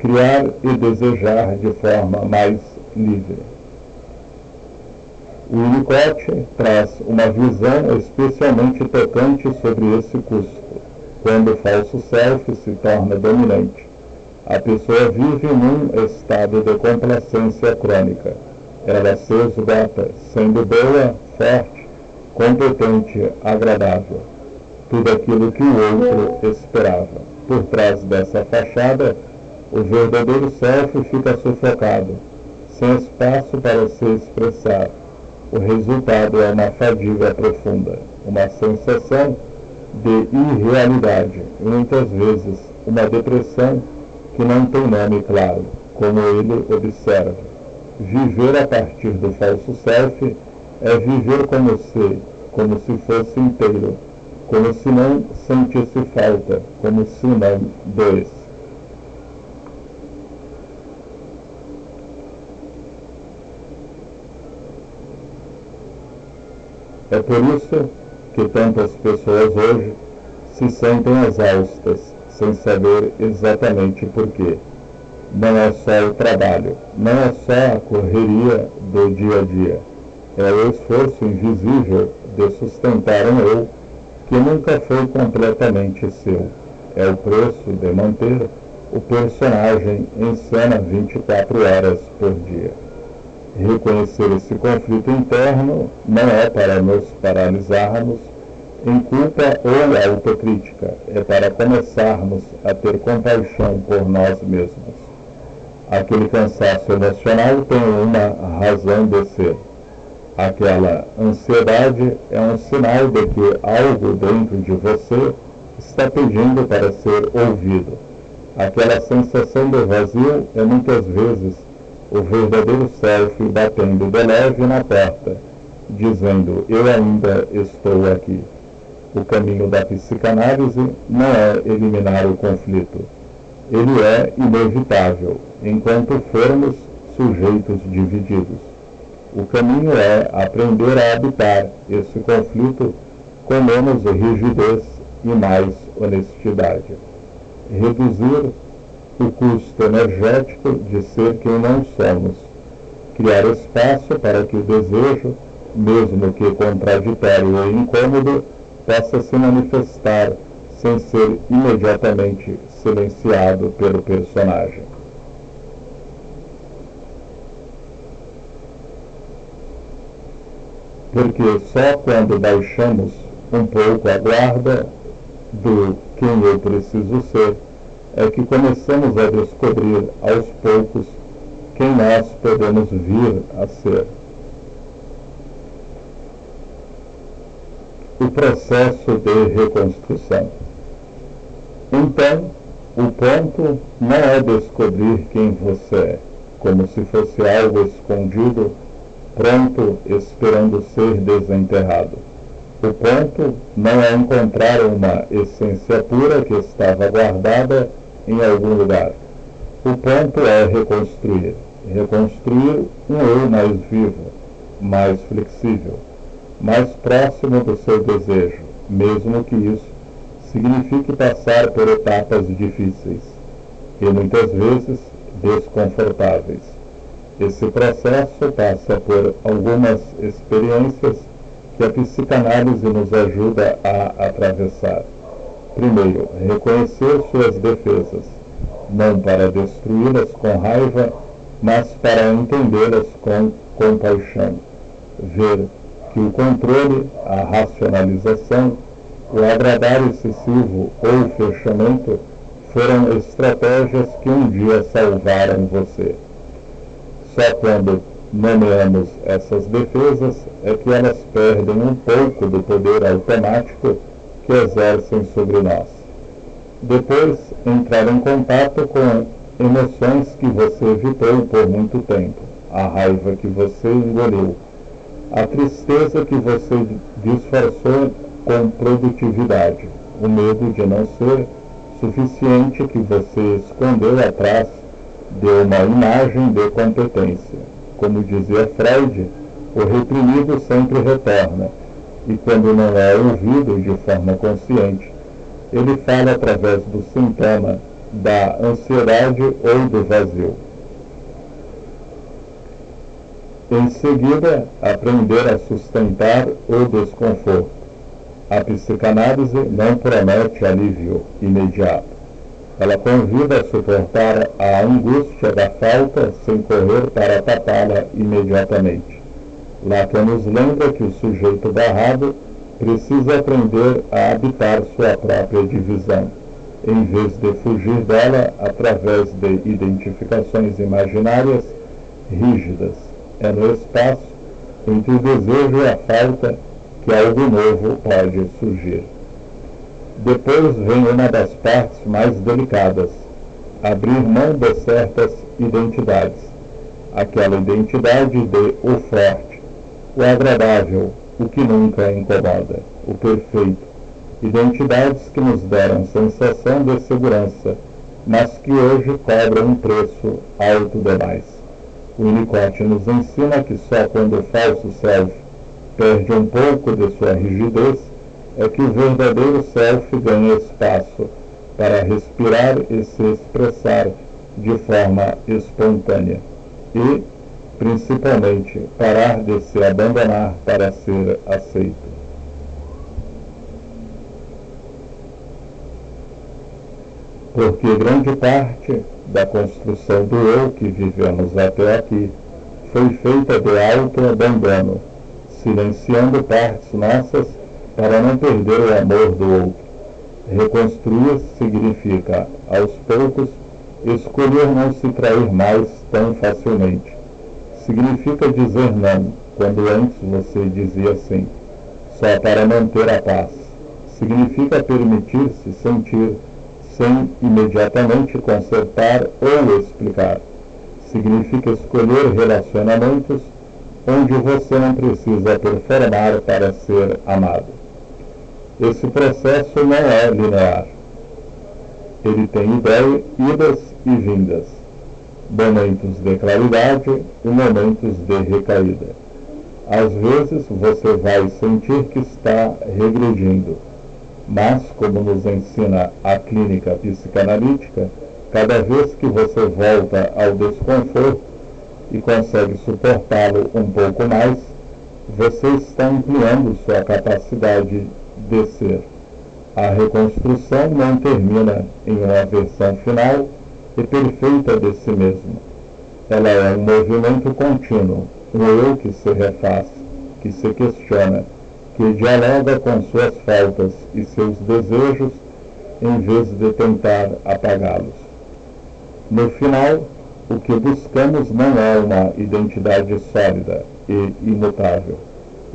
criar e desejar de forma mais livre. O Winnicott traz uma visão especialmente tocante sobre esse custo, quando o falso self se torna dominante. A pessoa vive num estado de complacência crônica. Ela se esgota, sendo boa, forte, competente, agradável. Tudo aquilo que o outro esperava. Por trás dessa fachada, o verdadeiro self fica sufocado, sem espaço para se expressar. O resultado é uma fadiga profunda, uma sensação de irrealidade, e muitas vezes uma depressão que não tem nome claro, como ele observa. Viver a partir do falso self é viver como se fosse inteiro, como se não sentisse falta, como se não doesse. É por isso que tantas pessoas hoje se sentem exaustas, sem saber exatamente por quê. Não é só o trabalho, não é só a correria do dia a dia. É o esforço invisível de sustentar um eu que nunca foi completamente seu. É o preço de manter o personagem em cena 24 horas por dia. Reconhecer esse conflito interno não é para nos paralisarmos em culpa ou autocrítica, é para começarmos a ter compaixão por nós mesmos. Aquele cansaço emocional tem uma razão de ser. Aquela ansiedade é um sinal de que algo dentro de você está pedindo para ser ouvido. Aquela sensação do vazio é muitas vezes o verdadeiro self batendo de leve na porta, dizendo: eu ainda estou aqui. O caminho da psicanálise não é eliminar o conflito. Ele é inevitável, enquanto formos sujeitos divididos. O caminho é aprender a habitar esse conflito com menos rigidez e mais honestidade. Reduzir o custo energético de ser quem não somos. Criar espaço para que o desejo, mesmo que contraditório e incômodo, possa se manifestar sem ser imediatamente silenciado pelo personagem. Porque só quando baixamos um pouco a guarda do quem eu preciso ser, é que começamos a descobrir aos poucos quem nós podemos vir a ser. O processo de reconstrução. Então, o ponto não é descobrir quem você é, como se fosse algo escondido, pronto, esperando ser desenterrado. O ponto não é encontrar uma essência pura que estava guardada em algum lugar. O ponto é reconstruir. Reconstruir um eu mais vivo, mais flexível, mais próximo do seu desejo, mesmo que isso signifique passar por etapas difíceis e muitas vezes desconfortáveis. Esse processo passa por algumas experiências que a psicanálise nos ajuda a atravessar. Primeiro, reconhecer suas defesas, não para destruí-las com raiva, mas para entendê-las com compaixão. Ver que o controle, a racionalização, o agradar excessivo ou o fechamento foram estratégias que um dia salvaram você. Só quando nomeamos essas defesas é que elas perdem um pouco do poder automático que exercem sobre nós. Depois, entrar em contato com emoções que você evitou por muito tempo, a raiva que você engoliu, a tristeza que você disfarçou com produtividade, o medo de não ser suficiente que você escondeu atrás de uma imagem de competência. Como dizia Freud, o reprimido sempre retorna, e quando não é ouvido de forma consciente, ele fala através do sintoma da ansiedade ou do vazio. Em seguida, aprender a sustentar o desconforto. A psicanálise não promete alívio imediato. Ela convida a suportar a angústia da falta sem correr para tapá-la imediatamente. Lacan nos lembra que o sujeito barrado precisa aprender a habitar sua própria divisão, em vez de fugir dela através de identificações imaginárias rígidas. É no espaço entre o desejo e a falta que algo novo pode surgir. Depois vem uma das partes mais delicadas, abrir mão de certas identidades, aquela identidade de o forte, o agradável, o que nunca incomoda, o perfeito, identidades que nos deram sensação de segurança, mas que hoje cobram um preço alto demais. O Winnicott nos ensina que só quando o falso self perde um pouco de sua rigidez é que o verdadeiro self ganha espaço para respirar e se expressar de forma espontânea e, principalmente, parar de se abandonar para ser aceito. Porque grande parte da construção do eu que vivemos até aqui foi feita de auto-abandono, silenciando partes nossas para não perder o amor do outro. Reconstruir significa, aos poucos, escolher não se trair mais tão facilmente. Significa dizer não, quando antes você dizia sim, só para manter a paz. Significa permitir-se sentir sem imediatamente consertar ou explicar. Significa escolher relacionamentos onde você não precisa performar para ser amado. Esse processo não é linear. Ele tem idas e vindas, momentos de claridade e momentos de recaída. Às vezes você vai sentir que está regredindo, mas, como nos ensina a clínica psicanalítica, cada vez que você volta ao desconforto e consegue suportá-lo um pouco mais, você está ampliando sua capacidade de ser. A reconstrução não termina em uma versão final e perfeita de si mesmo. Ela é um movimento contínuo, um eu que se refaz, que se questiona, que dialoga com suas faltas e seus desejos em vez de tentar apagá-los. No final, o que buscamos não é uma identidade sólida e imutável.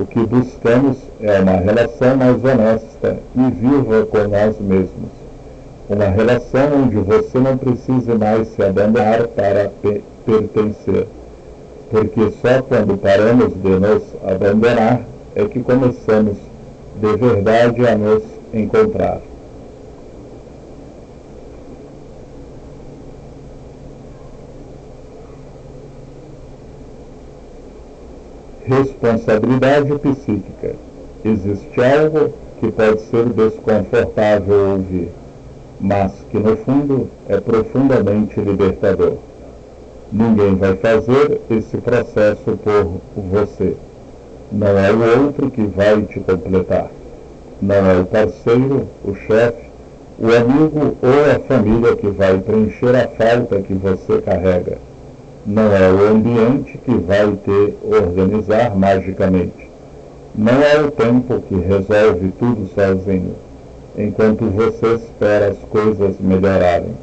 O que buscamos é uma relação mais honesta e viva com nós mesmos. Uma relação onde você não precise mais se abandonar para pertencer. Porque só quando paramos de nos abandonar é que começamos de verdade a nos encontrar. Responsabilidade psíquica. Existe algo que pode ser desconfortável ouvir, mas que no fundo é profundamente libertador. Ninguém vai fazer esse processo por você. Não é o outro que vai te completar. Não é o parceiro, o chefe, o amigo ou a família que vai preencher a falta que você carrega. Não é o ambiente que vai te organizar magicamente. Não é o tempo que resolve tudo sozinho, enquanto você espera as coisas melhorarem.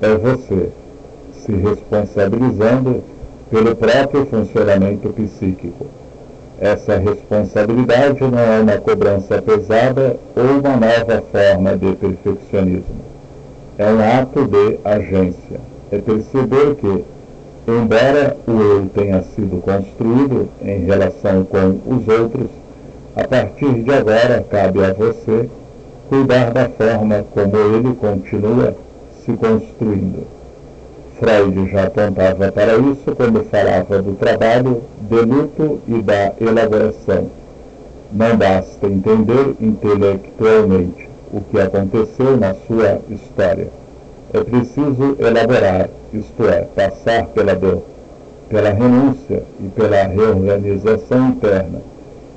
É você, se responsabilizando pelo próprio funcionamento psíquico. Essa responsabilidade não é uma cobrança pesada ou uma nova forma de perfeccionismo. É um ato de agência. É perceber que, embora o eu tenha sido construído em relação com os outros, a partir de agora cabe a você cuidar da forma como ele continua se construindo. Freud já apontava para isso quando falava do trabalho de luto e da elaboração. Não basta entender intelectualmente o que aconteceu na sua história. É preciso elaborar, isto é, passar pela dor, pela renúncia e pela reorganização interna.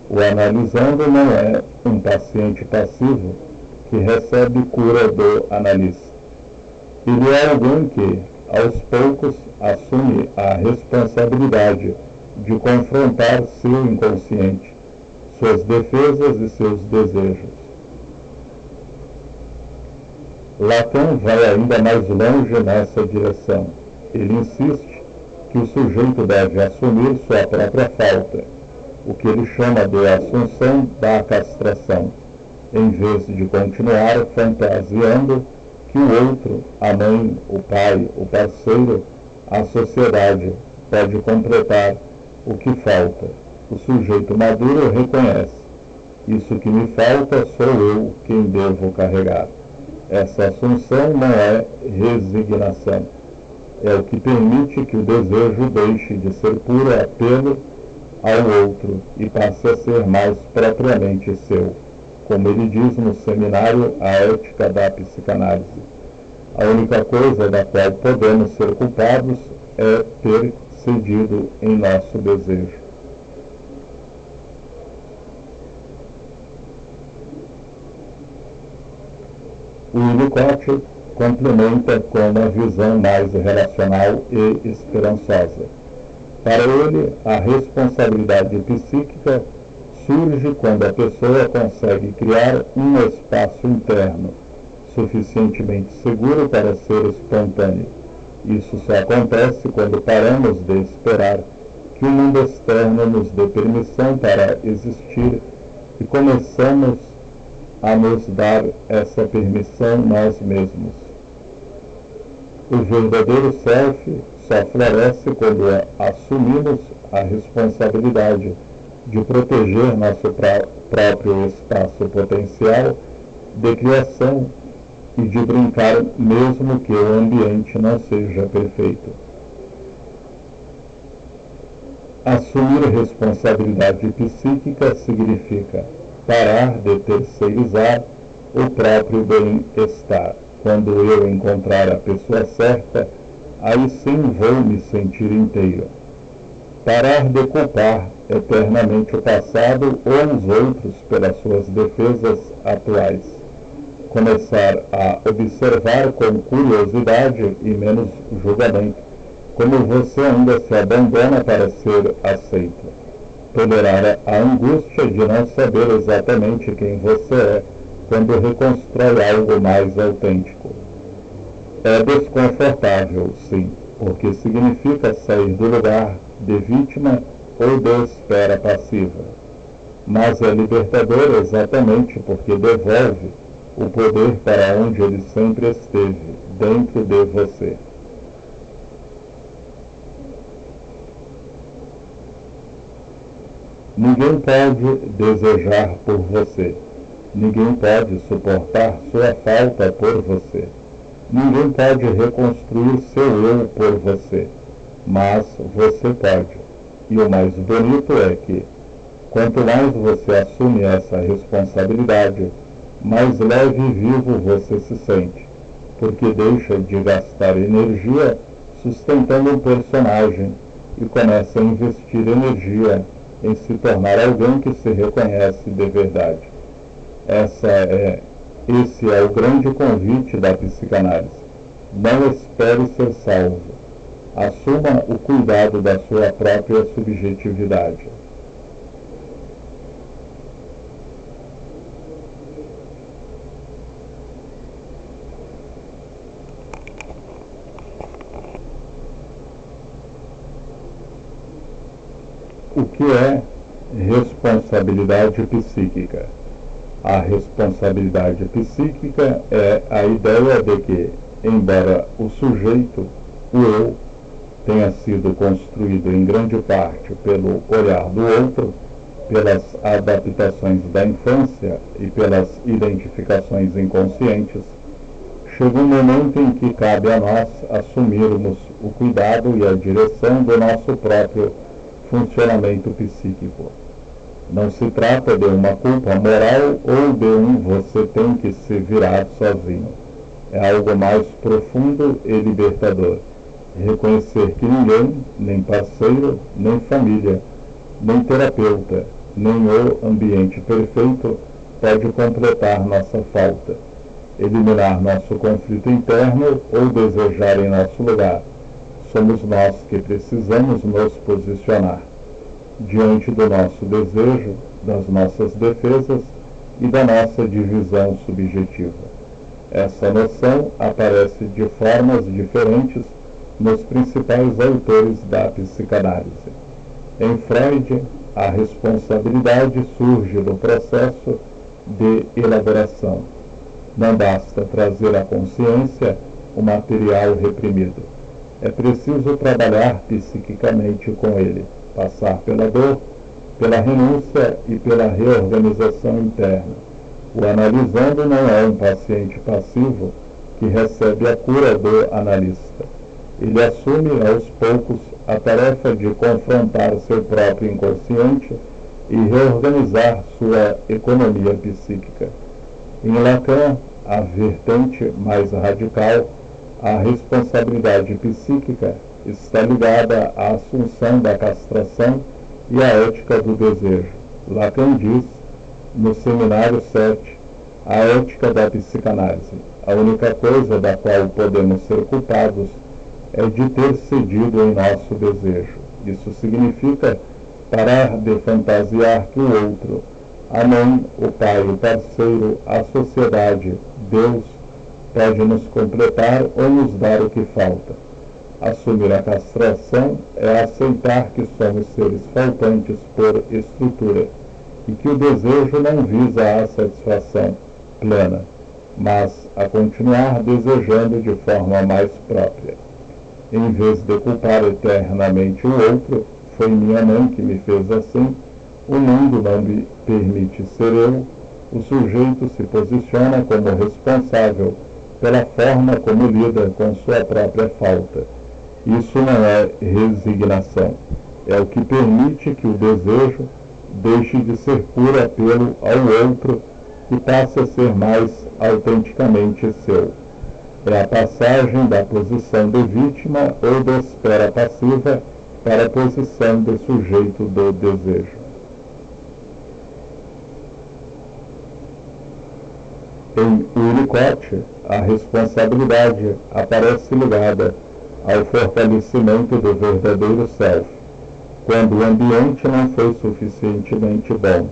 O analisando não é um paciente passivo que recebe cura do analista. Ele é alguém que, aos poucos, assume a responsabilidade de confrontar seu inconsciente, suas defesas e seus desejos. Lacan vai ainda mais longe nessa direção. Ele insiste que o sujeito deve assumir sua própria falta, o que ele chama de assunção da castração, em vez de continuar fantasiando que o outro, a mãe, o pai, o parceiro, a sociedade, pode completar o que falta. O sujeito maduro reconhece: isso que me falta sou eu quem devo carregar. Essa assunção não é resignação. É o que permite que o desejo deixe de ser puro apelo ao outro e passe a ser mais propriamente seu, como ele diz no seminário A Ética da Psicanálise. A única coisa da qual podemos ser culpados é ter cedido em nosso desejo. O Winnicott complementa com uma visão mais relacional e esperançosa. Para ele, a responsabilidade psíquica surge quando a pessoa consegue criar um espaço interno suficientemente seguro para ser espontâneo. Isso só acontece quando paramos de esperar que o mundo externo nos dê permissão para existir e começamos a nos dar essa permissão nós mesmos. O verdadeiro self só floresce quando assumimos a responsabilidade de proteger nosso próprio espaço potencial de criação e de brincar mesmo que o ambiente não seja perfeito. Assumir responsabilidade psíquica significa parar de terceirizar o próprio bem-estar. Quando eu encontrar a pessoa certa, aí sim vou me sentir inteiro. Parar de culpar eternamente o passado ou os outros pelas suas defesas atuais. Começar a observar com curiosidade e menos julgamento como você ainda se abandona para ser aceito. Tolerar a angústia de não saber exatamente quem você é quando reconstrói algo mais autêntico. É desconfortável, sim, porque significa sair do lugar de vítima ou de espera passiva. Mas é libertador exatamente porque devolve o poder para onde ele sempre esteve, dentro de você. Ninguém pode desejar por você. Ninguém pode suportar sua falta por você. Ninguém pode reconstruir seu eu por você. Mas você pode. E o mais bonito é que, quanto mais você assume essa responsabilidade, mais leve e vivo você se sente, porque deixa de gastar energia sustentando um personagem e começa a investir energia em se tornar alguém que se reconhece de verdade. Esse é o grande convite da psicanálise. Não espere ser salvo. Assuma o cuidado da sua própria subjetividade. O que é responsabilidade psíquica? A responsabilidade psíquica é a ideia de que, embora o sujeito, o eu, tenha sido construído em grande parte pelo olhar do outro, pelas adaptações da infância e pelas identificações inconscientes, chega um momento em que cabe a nós assumirmos o cuidado e a direção do nosso próprio funcionamento psíquico. Não se trata de uma culpa moral ou de você tem que se virar sozinho. É algo mais profundo e libertador. Reconhecer que ninguém, nem parceiro, nem família, nem terapeuta, nem o ambiente perfeito pode completar nossa falta, eliminar nosso conflito interno ou desejar em nosso lugar. Somos nós que precisamos nos posicionar diante do nosso desejo, das nossas defesas e da nossa divisão subjetiva. Essa noção aparece de formas diferentes nos principais autores da psicanálise. Em Freud, a responsabilidade surge do processo de elaboração. Não basta trazer à consciência o material reprimido. É preciso trabalhar psiquicamente com ele, passar pela dor, pela renúncia e pela reorganização interna. O analisando não é um paciente passivo que recebe a cura do analista. Ele assume aos poucos a tarefa de confrontar seu próprio inconsciente e reorganizar sua economia psíquica. Em Lacan, a vertente mais radical, a responsabilidade psíquica está ligada à assunção da castração e à ética do desejo. Lacan diz, no Seminário 7, a ética da psicanálise. A única coisa da qual podemos ser culpados é de ter cedido em nosso desejo. Isso significa parar de fantasiar que o outro, a mãe, o pai, o parceiro, a sociedade, Deus, pode nos completar ou nos dar o que falta. Assumir a castração é aceitar que somos seres faltantes por estrutura e que o desejo não visa a satisfação, plena, mas a continuar desejando de forma mais própria. Em vez de culpar eternamente o outro, foi minha mãe que me fez assim, o mundo não me permite ser eu, o sujeito se posiciona como responsável pela forma como lida com sua própria falta. Isso não é resignação, é o que permite que o desejo deixe de ser puro apelo ao outro e passe a ser mais autenticamente seu. É a passagem da posição de vítima ou de espera passiva para a posição de sujeito do desejo. Em Winnicott, a responsabilidade aparece ligada ao fortalecimento do verdadeiro self. Quando o ambiente não foi suficientemente bom,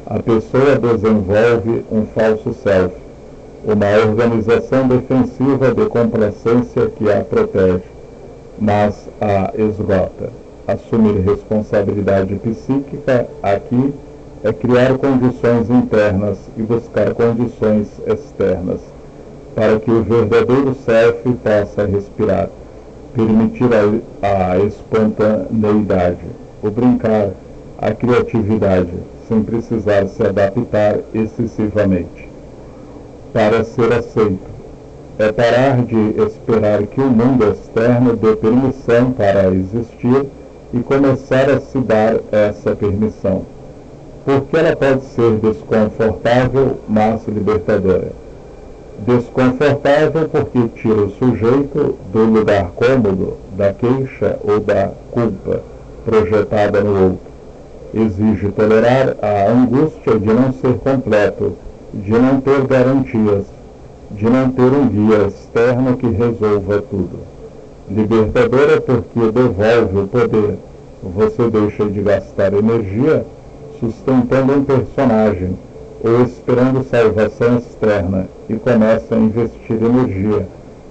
a pessoa desenvolve um falso self, uma organização defensiva de complacência que a protege, mas a esgota. Assumir responsabilidade psíquica aqui é criar condições internas e buscar condições externas, para que o verdadeiro self possa respirar, permitir a espontaneidade, o brincar, a criatividade, sem precisar se adaptar excessivamente. Para ser aceito, é parar de esperar que o mundo externo dê permissão para existir e começar a se dar essa permissão, porque ela pode ser desconfortável, mas libertadora. Desconfortável porque tira o sujeito do lugar cômodo, da queixa ou da culpa projetada no outro. Exige tolerar a angústia de não ser completo, de não ter garantias, de não ter um guia externo que resolva tudo. Libertadora porque devolve o poder. Você deixa de gastar energia sustentando um personagem ou esperando salvação externa e começa a investir energia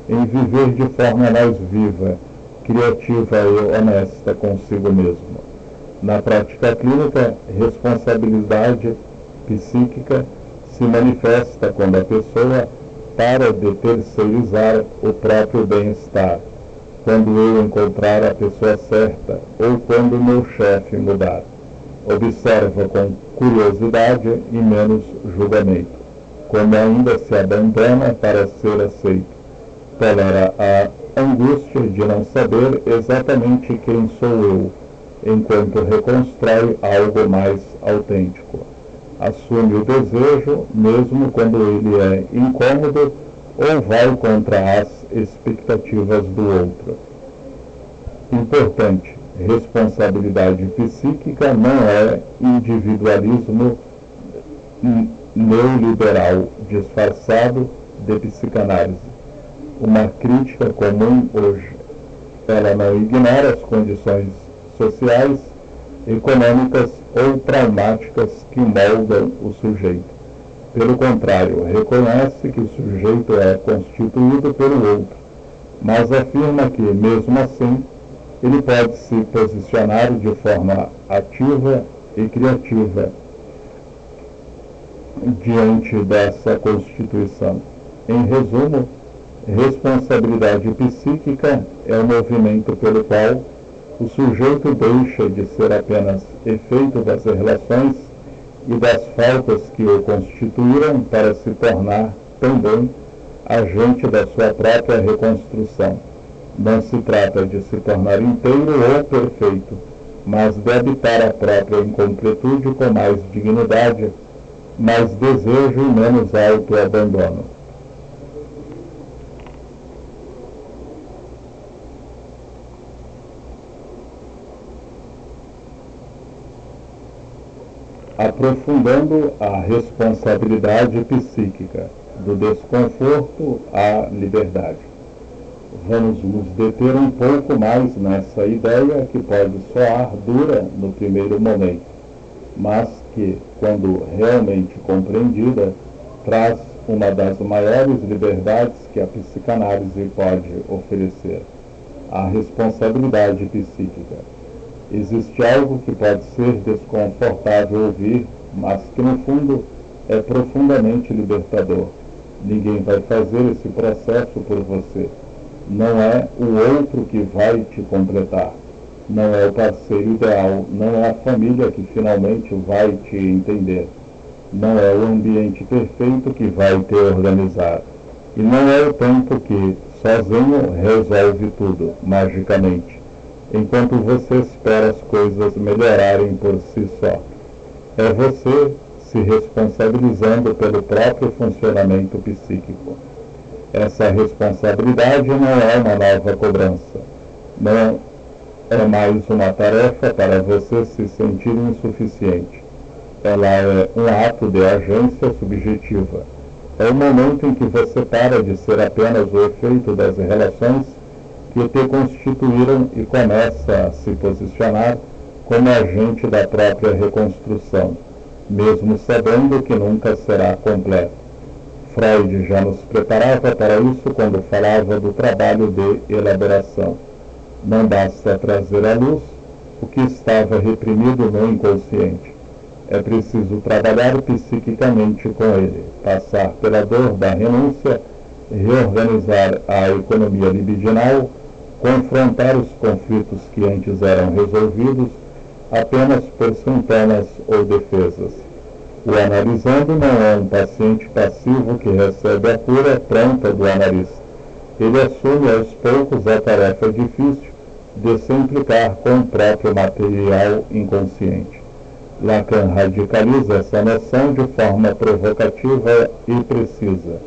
em viver de forma mais viva, criativa e honesta consigo mesmo. Na prática clínica, responsabilidade psíquica se manifesta quando a pessoa para de terceirizar o próprio bem-estar, quando eu encontrar a pessoa certa ou quando meu chefe mudar. Observa com curiosidade e menos julgamento, como ainda se abandona para ser aceito. Tolera a angústia de não saber exatamente quem sou eu, enquanto reconstrói algo mais autêntico. Assume o desejo, mesmo quando ele é incômodo ou vai contra as expectativas do outro. Importante, responsabilidade psíquica não é individualismo neoliberal disfarçado de psicanálise. Uma crítica comum hoje. Ela não ignora as condições sociais, econômicas ou traumáticas que moldam o sujeito. Pelo contrário, reconhece que o sujeito é constituído pelo outro, mas afirma que, mesmo assim, ele pode se posicionar de forma ativa e criativa diante dessa constituição. Em resumo, responsabilidade psíquica é o movimento pelo qual o sujeito deixa de ser apenas efeito das relações e das faltas que o constituíram para se tornar também agente da sua própria reconstrução. Não se trata de se tornar inteiro ou perfeito, mas de habitar a própria incompletude com mais dignidade, mais desejo e menos autoabandono. Aprofundando a responsabilidade psíquica, do desconforto à liberdade. Vamos nos deter um pouco mais nessa ideia que pode soar dura no primeiro momento, mas que, quando realmente compreendida, traz uma das maiores liberdades que a psicanálise pode oferecer: a responsabilidade psíquica. Existe algo que pode ser desconfortável ouvir, mas que no fundo é profundamente libertador. Ninguém vai fazer esse processo por você. Não é o outro que vai te completar. Não é o parceiro ideal. Não é a família que finalmente vai te entender. Não é o ambiente perfeito que vai te organizar. E não é o tempo que, sozinho, resolve tudo, magicamente, enquanto você espera as coisas melhorarem por si só. É você se responsabilizando pelo próprio funcionamento psíquico. Essa responsabilidade não é uma nova cobrança. Não é mais uma tarefa para você se sentir insuficiente. Ela é um ato de agência subjetiva. É o momento em que você para de ser apenas o efeito das relações que te constituíram e começa a se posicionar como agente da própria reconstrução, mesmo sabendo que nunca será completo. Freud já nos preparava para isso quando falava do trabalho de elaboração. Não basta trazer à luz o que estava reprimido no inconsciente. É preciso trabalhar psiquicamente com ele, passar pela dor da renúncia, reorganizar a economia libidinal, confrontar os conflitos que antes eram resolvidos apenas por sintomas ou defesas. O analisando não é um paciente passivo que recebe a cura pronta do analista. Ele assume aos poucos a tarefa difícil de se implicar com o próprio material inconsciente. Lacan radicaliza essa noção de forma provocativa e precisa.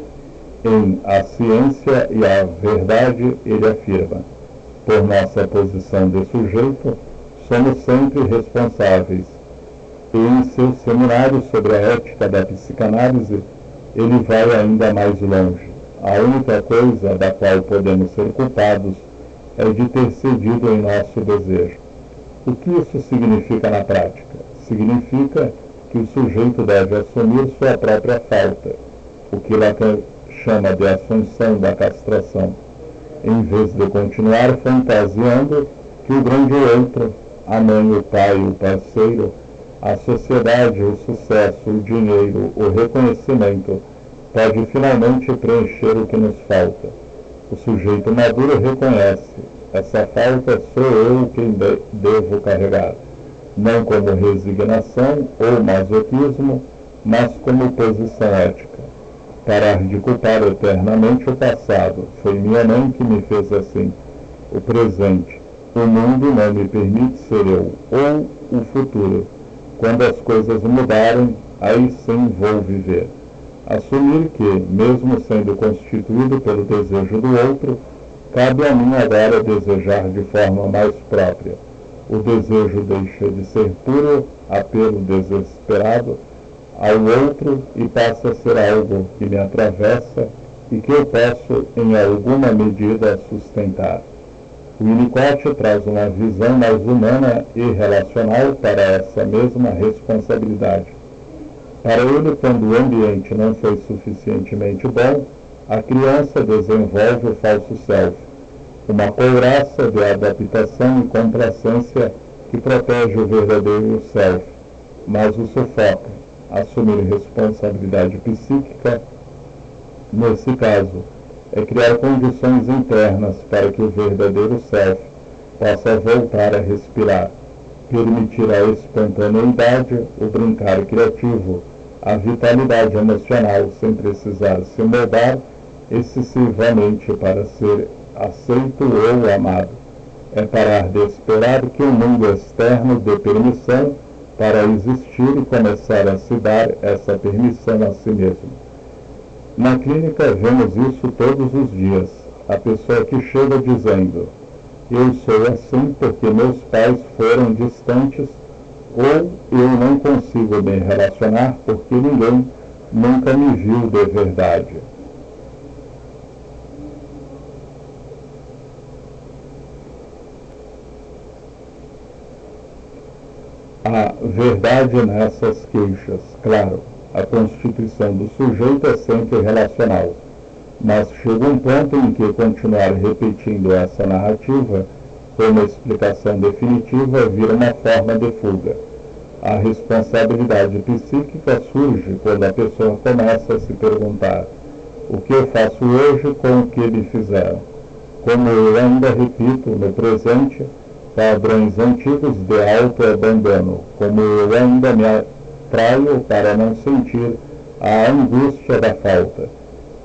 Em A Ciência e a Verdade, ele afirma: por nossa posição de sujeito, somos sempre responsáveis. E em seu seminário sobre a ética da psicanálise, ele vai ainda mais longe. A única coisa da qual podemos ser culpados é de ter cedido em nosso desejo. O que isso significa na prática? Significa que o sujeito deve assumir sua própria falta, o que Lacan chama de assunção da castração, em vez de continuar fantasiando que o grande outro, a mãe, o pai, o parceiro, a sociedade, o sucesso, o dinheiro, o reconhecimento, pode finalmente preencher o que nos falta. O sujeito maduro reconhece: essa falta sou eu quem devo carregar, não como resignação ou masoquismo, mas como posição ética. Parar de culpar eternamente o passado. Foi minha mãe que me fez assim. O presente. O mundo não me permite ser eu. Ou o futuro. Quando as coisas mudarem, aí sim vou viver. Assumir que, mesmo sendo constituído pelo desejo do outro, cabe a mim agora desejar de forma mais própria. O desejo deixa de ser puro apelo desesperado ao outro e passa a ser algo que me atravessa e que eu posso, em alguma medida, sustentar. O Winnicott traz uma visão mais humana e relacional para essa mesma responsabilidade. Para ele, quando o ambiente não foi suficientemente bom, a criança desenvolve o falso self, uma couraça de adaptação e complacência que protege o verdadeiro self, mas o sufoca. Assumir responsabilidade psíquica, nesse caso, é criar condições internas para que o verdadeiro self possa voltar a respirar, permitir a espontaneidade, o brincar criativo, a vitalidade emocional sem precisar se moldar excessivamente para ser aceito ou amado. É parar de esperar que o mundo externo dê permissão para existir e começar a se dar essa permissão a si mesmo. Na clínica vemos isso todos os dias. A pessoa que chega dizendo: eu sou assim porque meus pais foram distantes, ou eu não consigo me relacionar porque ninguém nunca me viu de verdade. Há verdade nessas queixas, claro. A constituição do sujeito é sempre relacional, mas chega um ponto em que continuar repetindo essa narrativa como explicação definitiva vira uma forma de fuga. A responsabilidade psíquica surge quando a pessoa começa a se perguntar: o que eu faço hoje com o que me fizeram? Como eu ainda repito no presente padrões antigos de autoabandono, como eu ainda me atraio para não sentir a angústia da falta.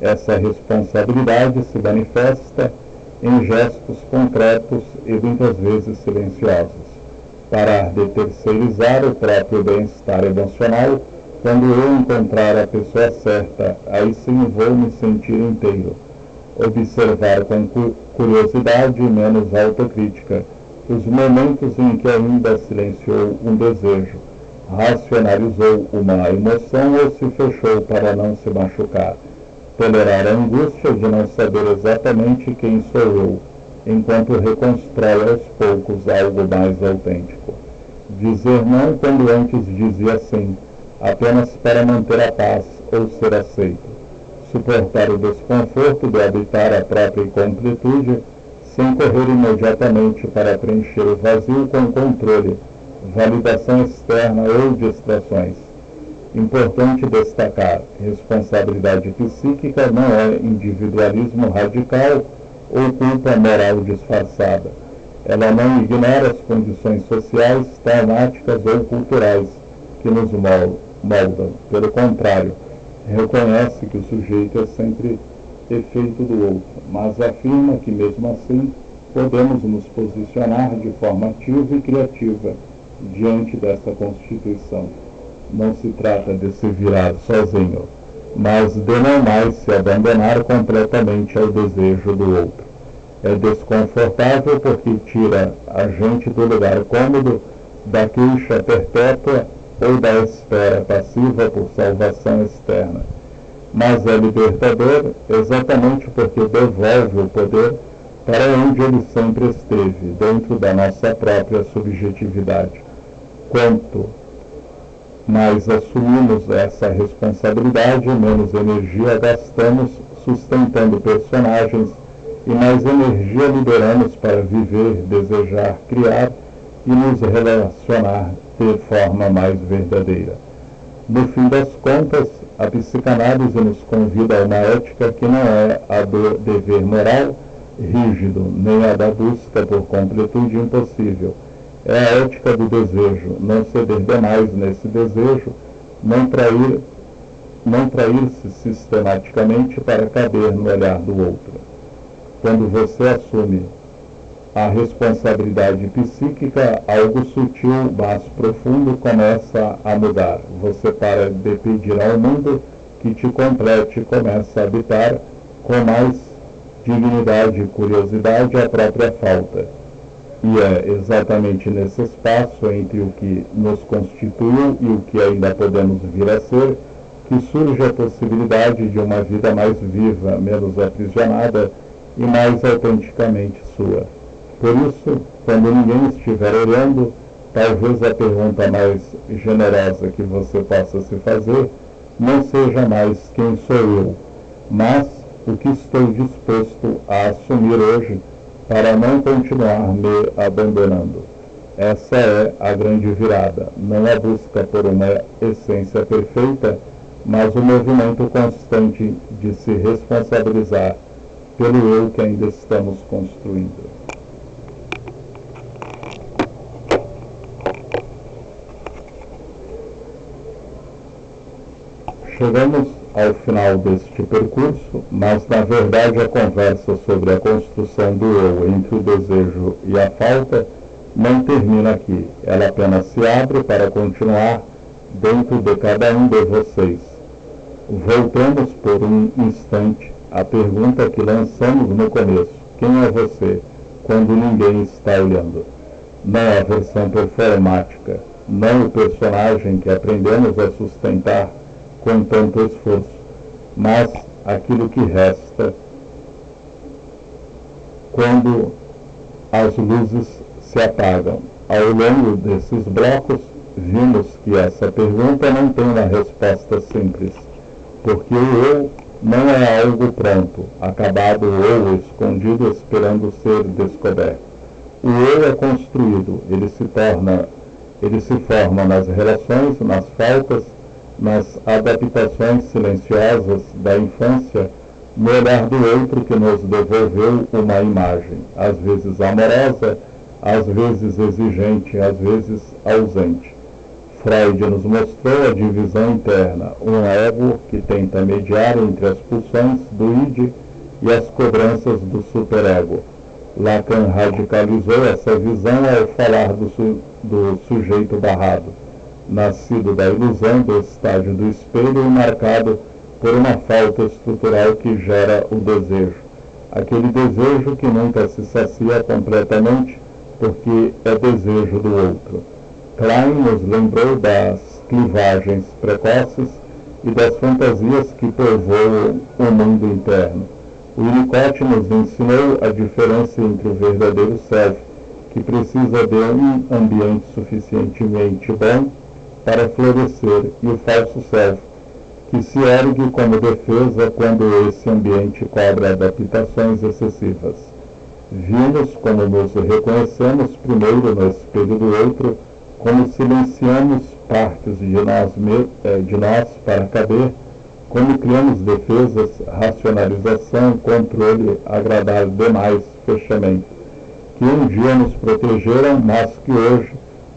Essa responsabilidade se manifesta em gestos concretos e muitas vezes silenciosos. Parar de terceirizar o próprio bem-estar emocional. Quando eu encontrar a pessoa certa, aí sim vou me sentir inteiro. Observar com curiosidade e menos autocrítica os momentos em que ainda silenciou um desejo, racionalizou uma emoção ou se fechou para não se machucar. Tolerar a angústia de não saber exatamente quem sou eu, enquanto reconstrói aos poucos algo mais autêntico. Dizer não quando antes dizia sim, apenas para manter a paz ou ser aceito. Suportar o desconforto de habitar a própria completude, sem correr imediatamente para preencher o vazio com controle, validação externa ou distrações. Importante destacar, responsabilidade psíquica não é individualismo radical ou culpa moral disfarçada. Ela não ignora as condições sociais, traumáticas ou culturais que nos moldam. Pelo contrário, reconhece que o sujeito é sempre efeito do outro, mas afirma que mesmo assim podemos nos posicionar de forma ativa e criativa diante dessa constituição. Não se trata de se virar sozinho, mas de não mais se abandonar completamente ao desejo do outro. É desconfortável porque tira a gente do lugar cômodo, da queixa perpétua ou da espera passiva por salvação externa. Mas é libertador exatamente porque devolve o poder para onde ele sempre esteve, dentro da nossa própria subjetividade. Quanto mais assumimos essa responsabilidade, menos energia gastamos sustentando personagens e mais energia liberamos para viver, desejar, criar e nos relacionar de forma mais verdadeira. No fim das contas, a psicanálise nos convida a uma ética que não é a do dever moral rígido, nem a da busca por completude impossível. É a ética do desejo, não ceder demais nesse desejo, não trair-se sistematicamente para caber no olhar do outro. Quando você assume a responsabilidade psíquica, algo sutil, mas profundo começa a mudar. Você para de pedir ao mundo que te complete e começa a habitar com mais dignidade e curiosidade a própria falta. E é exatamente nesse espaço entre o que nos constituiu e o que ainda podemos vir a ser que surge a possibilidade de uma vida mais viva, menos aprisionada e mais autenticamente sua. Por isso, quando ninguém estiver olhando, talvez a pergunta mais generosa que você possa se fazer não seja mais quem sou eu, mas o que estou disposto a assumir hoje para não continuar me abandonando. Essa é a grande virada, não a busca por uma essência perfeita, mas o movimento constante de se responsabilizar pelo eu que ainda estamos construindo. Chegamos ao final deste percurso, mas na verdade a conversa sobre a construção do eu entre o desejo e a falta não termina aqui. Ela apenas se abre para continuar dentro de cada um de vocês. Voltamos por um instante à pergunta que lançamos no começo: quem é você quando ninguém está olhando? Não a versão performática, não o personagem que aprendemos a sustentar com tanto esforço, mas aquilo que resta quando as luzes se apagam. Ao longo desses blocos, vimos que essa pergunta não tem uma resposta simples, porque o eu não é algo pronto, acabado ou escondido esperando ser descoberto. O eu é construído, ele se torna Ele se forma nas relações, nas faltas, nas adaptações silenciosas da infância, no olhar do outro que nos devolveu uma imagem, às vezes amorosa, às vezes exigente, às vezes ausente. Freud nos mostrou a divisão interna, um ego que tenta mediar entre as pulsões do id e as cobranças do superego. Lacan radicalizou essa visão ao falar do sujeito barrado, nascido da ilusão do estágio do espelho e marcado por uma falta estrutural que gera o desejo. Aquele desejo que nunca se sacia completamente, porque é desejo do outro. Klein nos lembrou das clivagens precoces e das fantasias que povoam o mundo interno. O Winnicott nos ensinou a diferença entre o verdadeiro self, que precisa de um ambiente suficientemente bom para florescer, e o falso self, que se ergue como defesa quando esse ambiente cobra adaptações excessivas. Vimos como nos reconhecemos primeiro no espelho do outro, como silenciamos partes de nós para caber, como criamos defesas, racionalização, controle, agradar demais, fechamento, que um dia nos protegeram, mas que hoje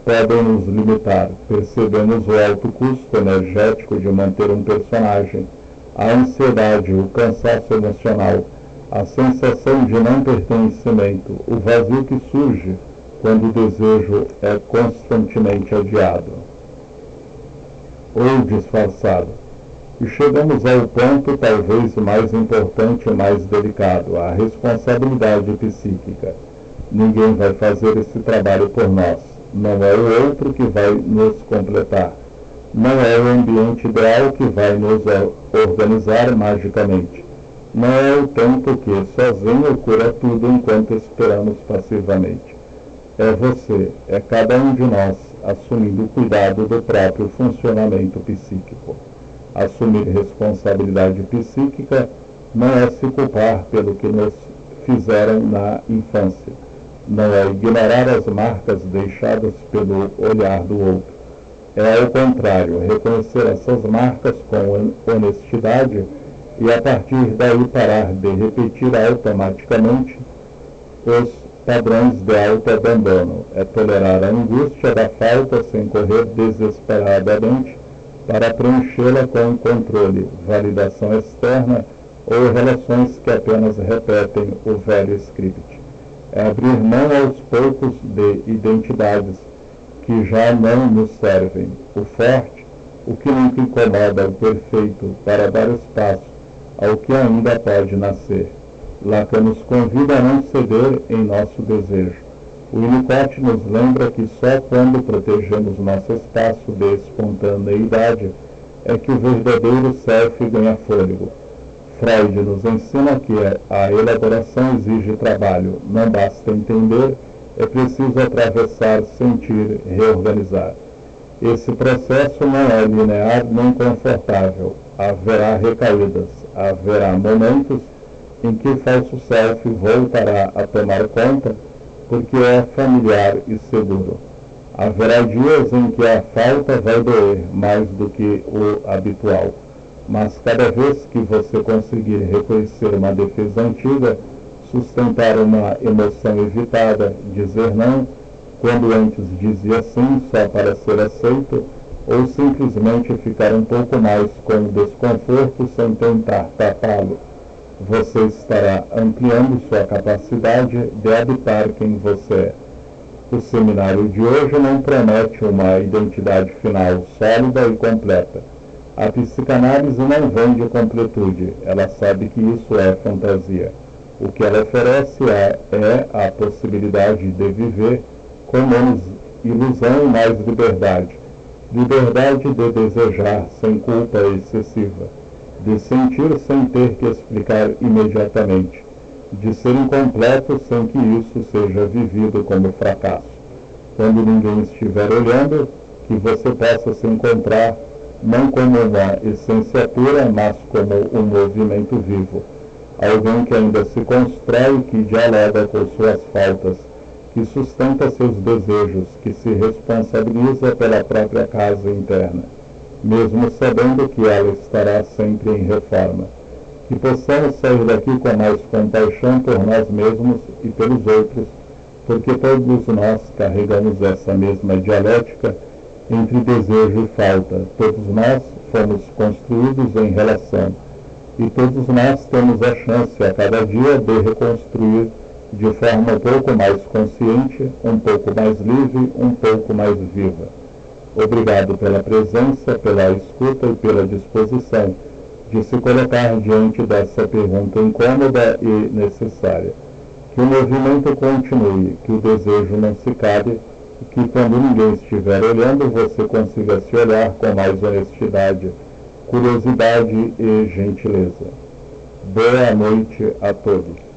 podem nos limitar. Percebemos o alto custo energético de manter um personagem, a ansiedade, o cansaço emocional, a sensação de não pertencimento, o vazio que surge quando o desejo é constantemente adiado ou disfarçado. E chegamos ao ponto talvez mais importante e mais delicado, a responsabilidade psíquica. Ninguém vai fazer esse trabalho por nós. Não é o outro que vai nos completar. Não é o ambiente ideal que vai nos organizar magicamente. Não é o tempo que, sozinho, cura tudo enquanto esperamos passivamente. É você, é cada um de nós, assumindo o cuidado do próprio funcionamento psíquico. Assumir responsabilidade psíquica não é se culpar pelo que nos fizeram na infância. Não é ignorar as marcas deixadas pelo olhar do outro. É, ao contrário, reconhecer essas marcas com honestidade e, a partir daí, parar de repetir automaticamente os padrões de autoabandono. É tolerar a angústia da falta sem correr desesperadamente para preenchê-la com controle, validação externa ou relações que apenas repetem o velho script. É abrir mão aos poucos de identidades que já não nos servem. O forte, o que nunca incomoda o perfeito, para dar espaço ao que ainda pode nascer. Lacan nos convida a não ceder em nosso desejo. O Winnicott nos lembra que só quando protegemos nosso espaço de espontaneidade é que o verdadeiro self ganha fôlego. Freud nos ensina que a elaboração exige trabalho, não basta entender, é preciso atravessar, sentir, reorganizar. Esse processo não é linear nem confortável. Haverá recaídas, haverá momentos em que o falso self voltará a tomar conta porque é familiar e seguro. Haverá dias em que a falta vai doer mais do que o habitual, mas cada vez que você conseguir reconhecer uma defesa antiga, sustentar uma emoção evitada, dizer não, quando antes dizia sim só para ser aceito, ou simplesmente ficar um pouco mais com o desconforto sem tentar tapá-lo, você estará ampliando sua capacidade de habitar quem você é. O seminário de hoje não promete uma identidade final sólida e completa. A psicanálise não vende completude, ela sabe que isso é fantasia. O que ela oferece é a possibilidade de viver com menos ilusão e mais liberdade. Liberdade de desejar sem culpa excessiva, de sentir sem ter que explicar imediatamente, de ser incompleto sem que isso seja vivido como fracasso. Quando ninguém estiver olhando, que você possa se encontrar não como uma essência pura, mas como um movimento vivo. Alguém que ainda se constrói, que dialoga com suas faltas, que sustenta seus desejos, que se responsabiliza pela própria casa interna, mesmo sabendo que ela estará sempre em reforma. Que possamos sair daqui com mais compaixão por nós mesmos e pelos outros, porque todos nós carregamos essa mesma dialética entre desejo e falta. Todos nós fomos construídos em relação, e todos nós temos a chance a cada dia de reconstruir de forma um pouco mais consciente, um pouco mais livre, um pouco mais viva. Obrigado pela presença, pela escuta e pela disposição de se colocar diante dessa pergunta incômoda e necessária. Que o movimento continue, que o desejo não se cale, e que quando ninguém estiver olhando, você consiga se olhar com mais honestidade, curiosidade e gentileza. Boa noite a todos.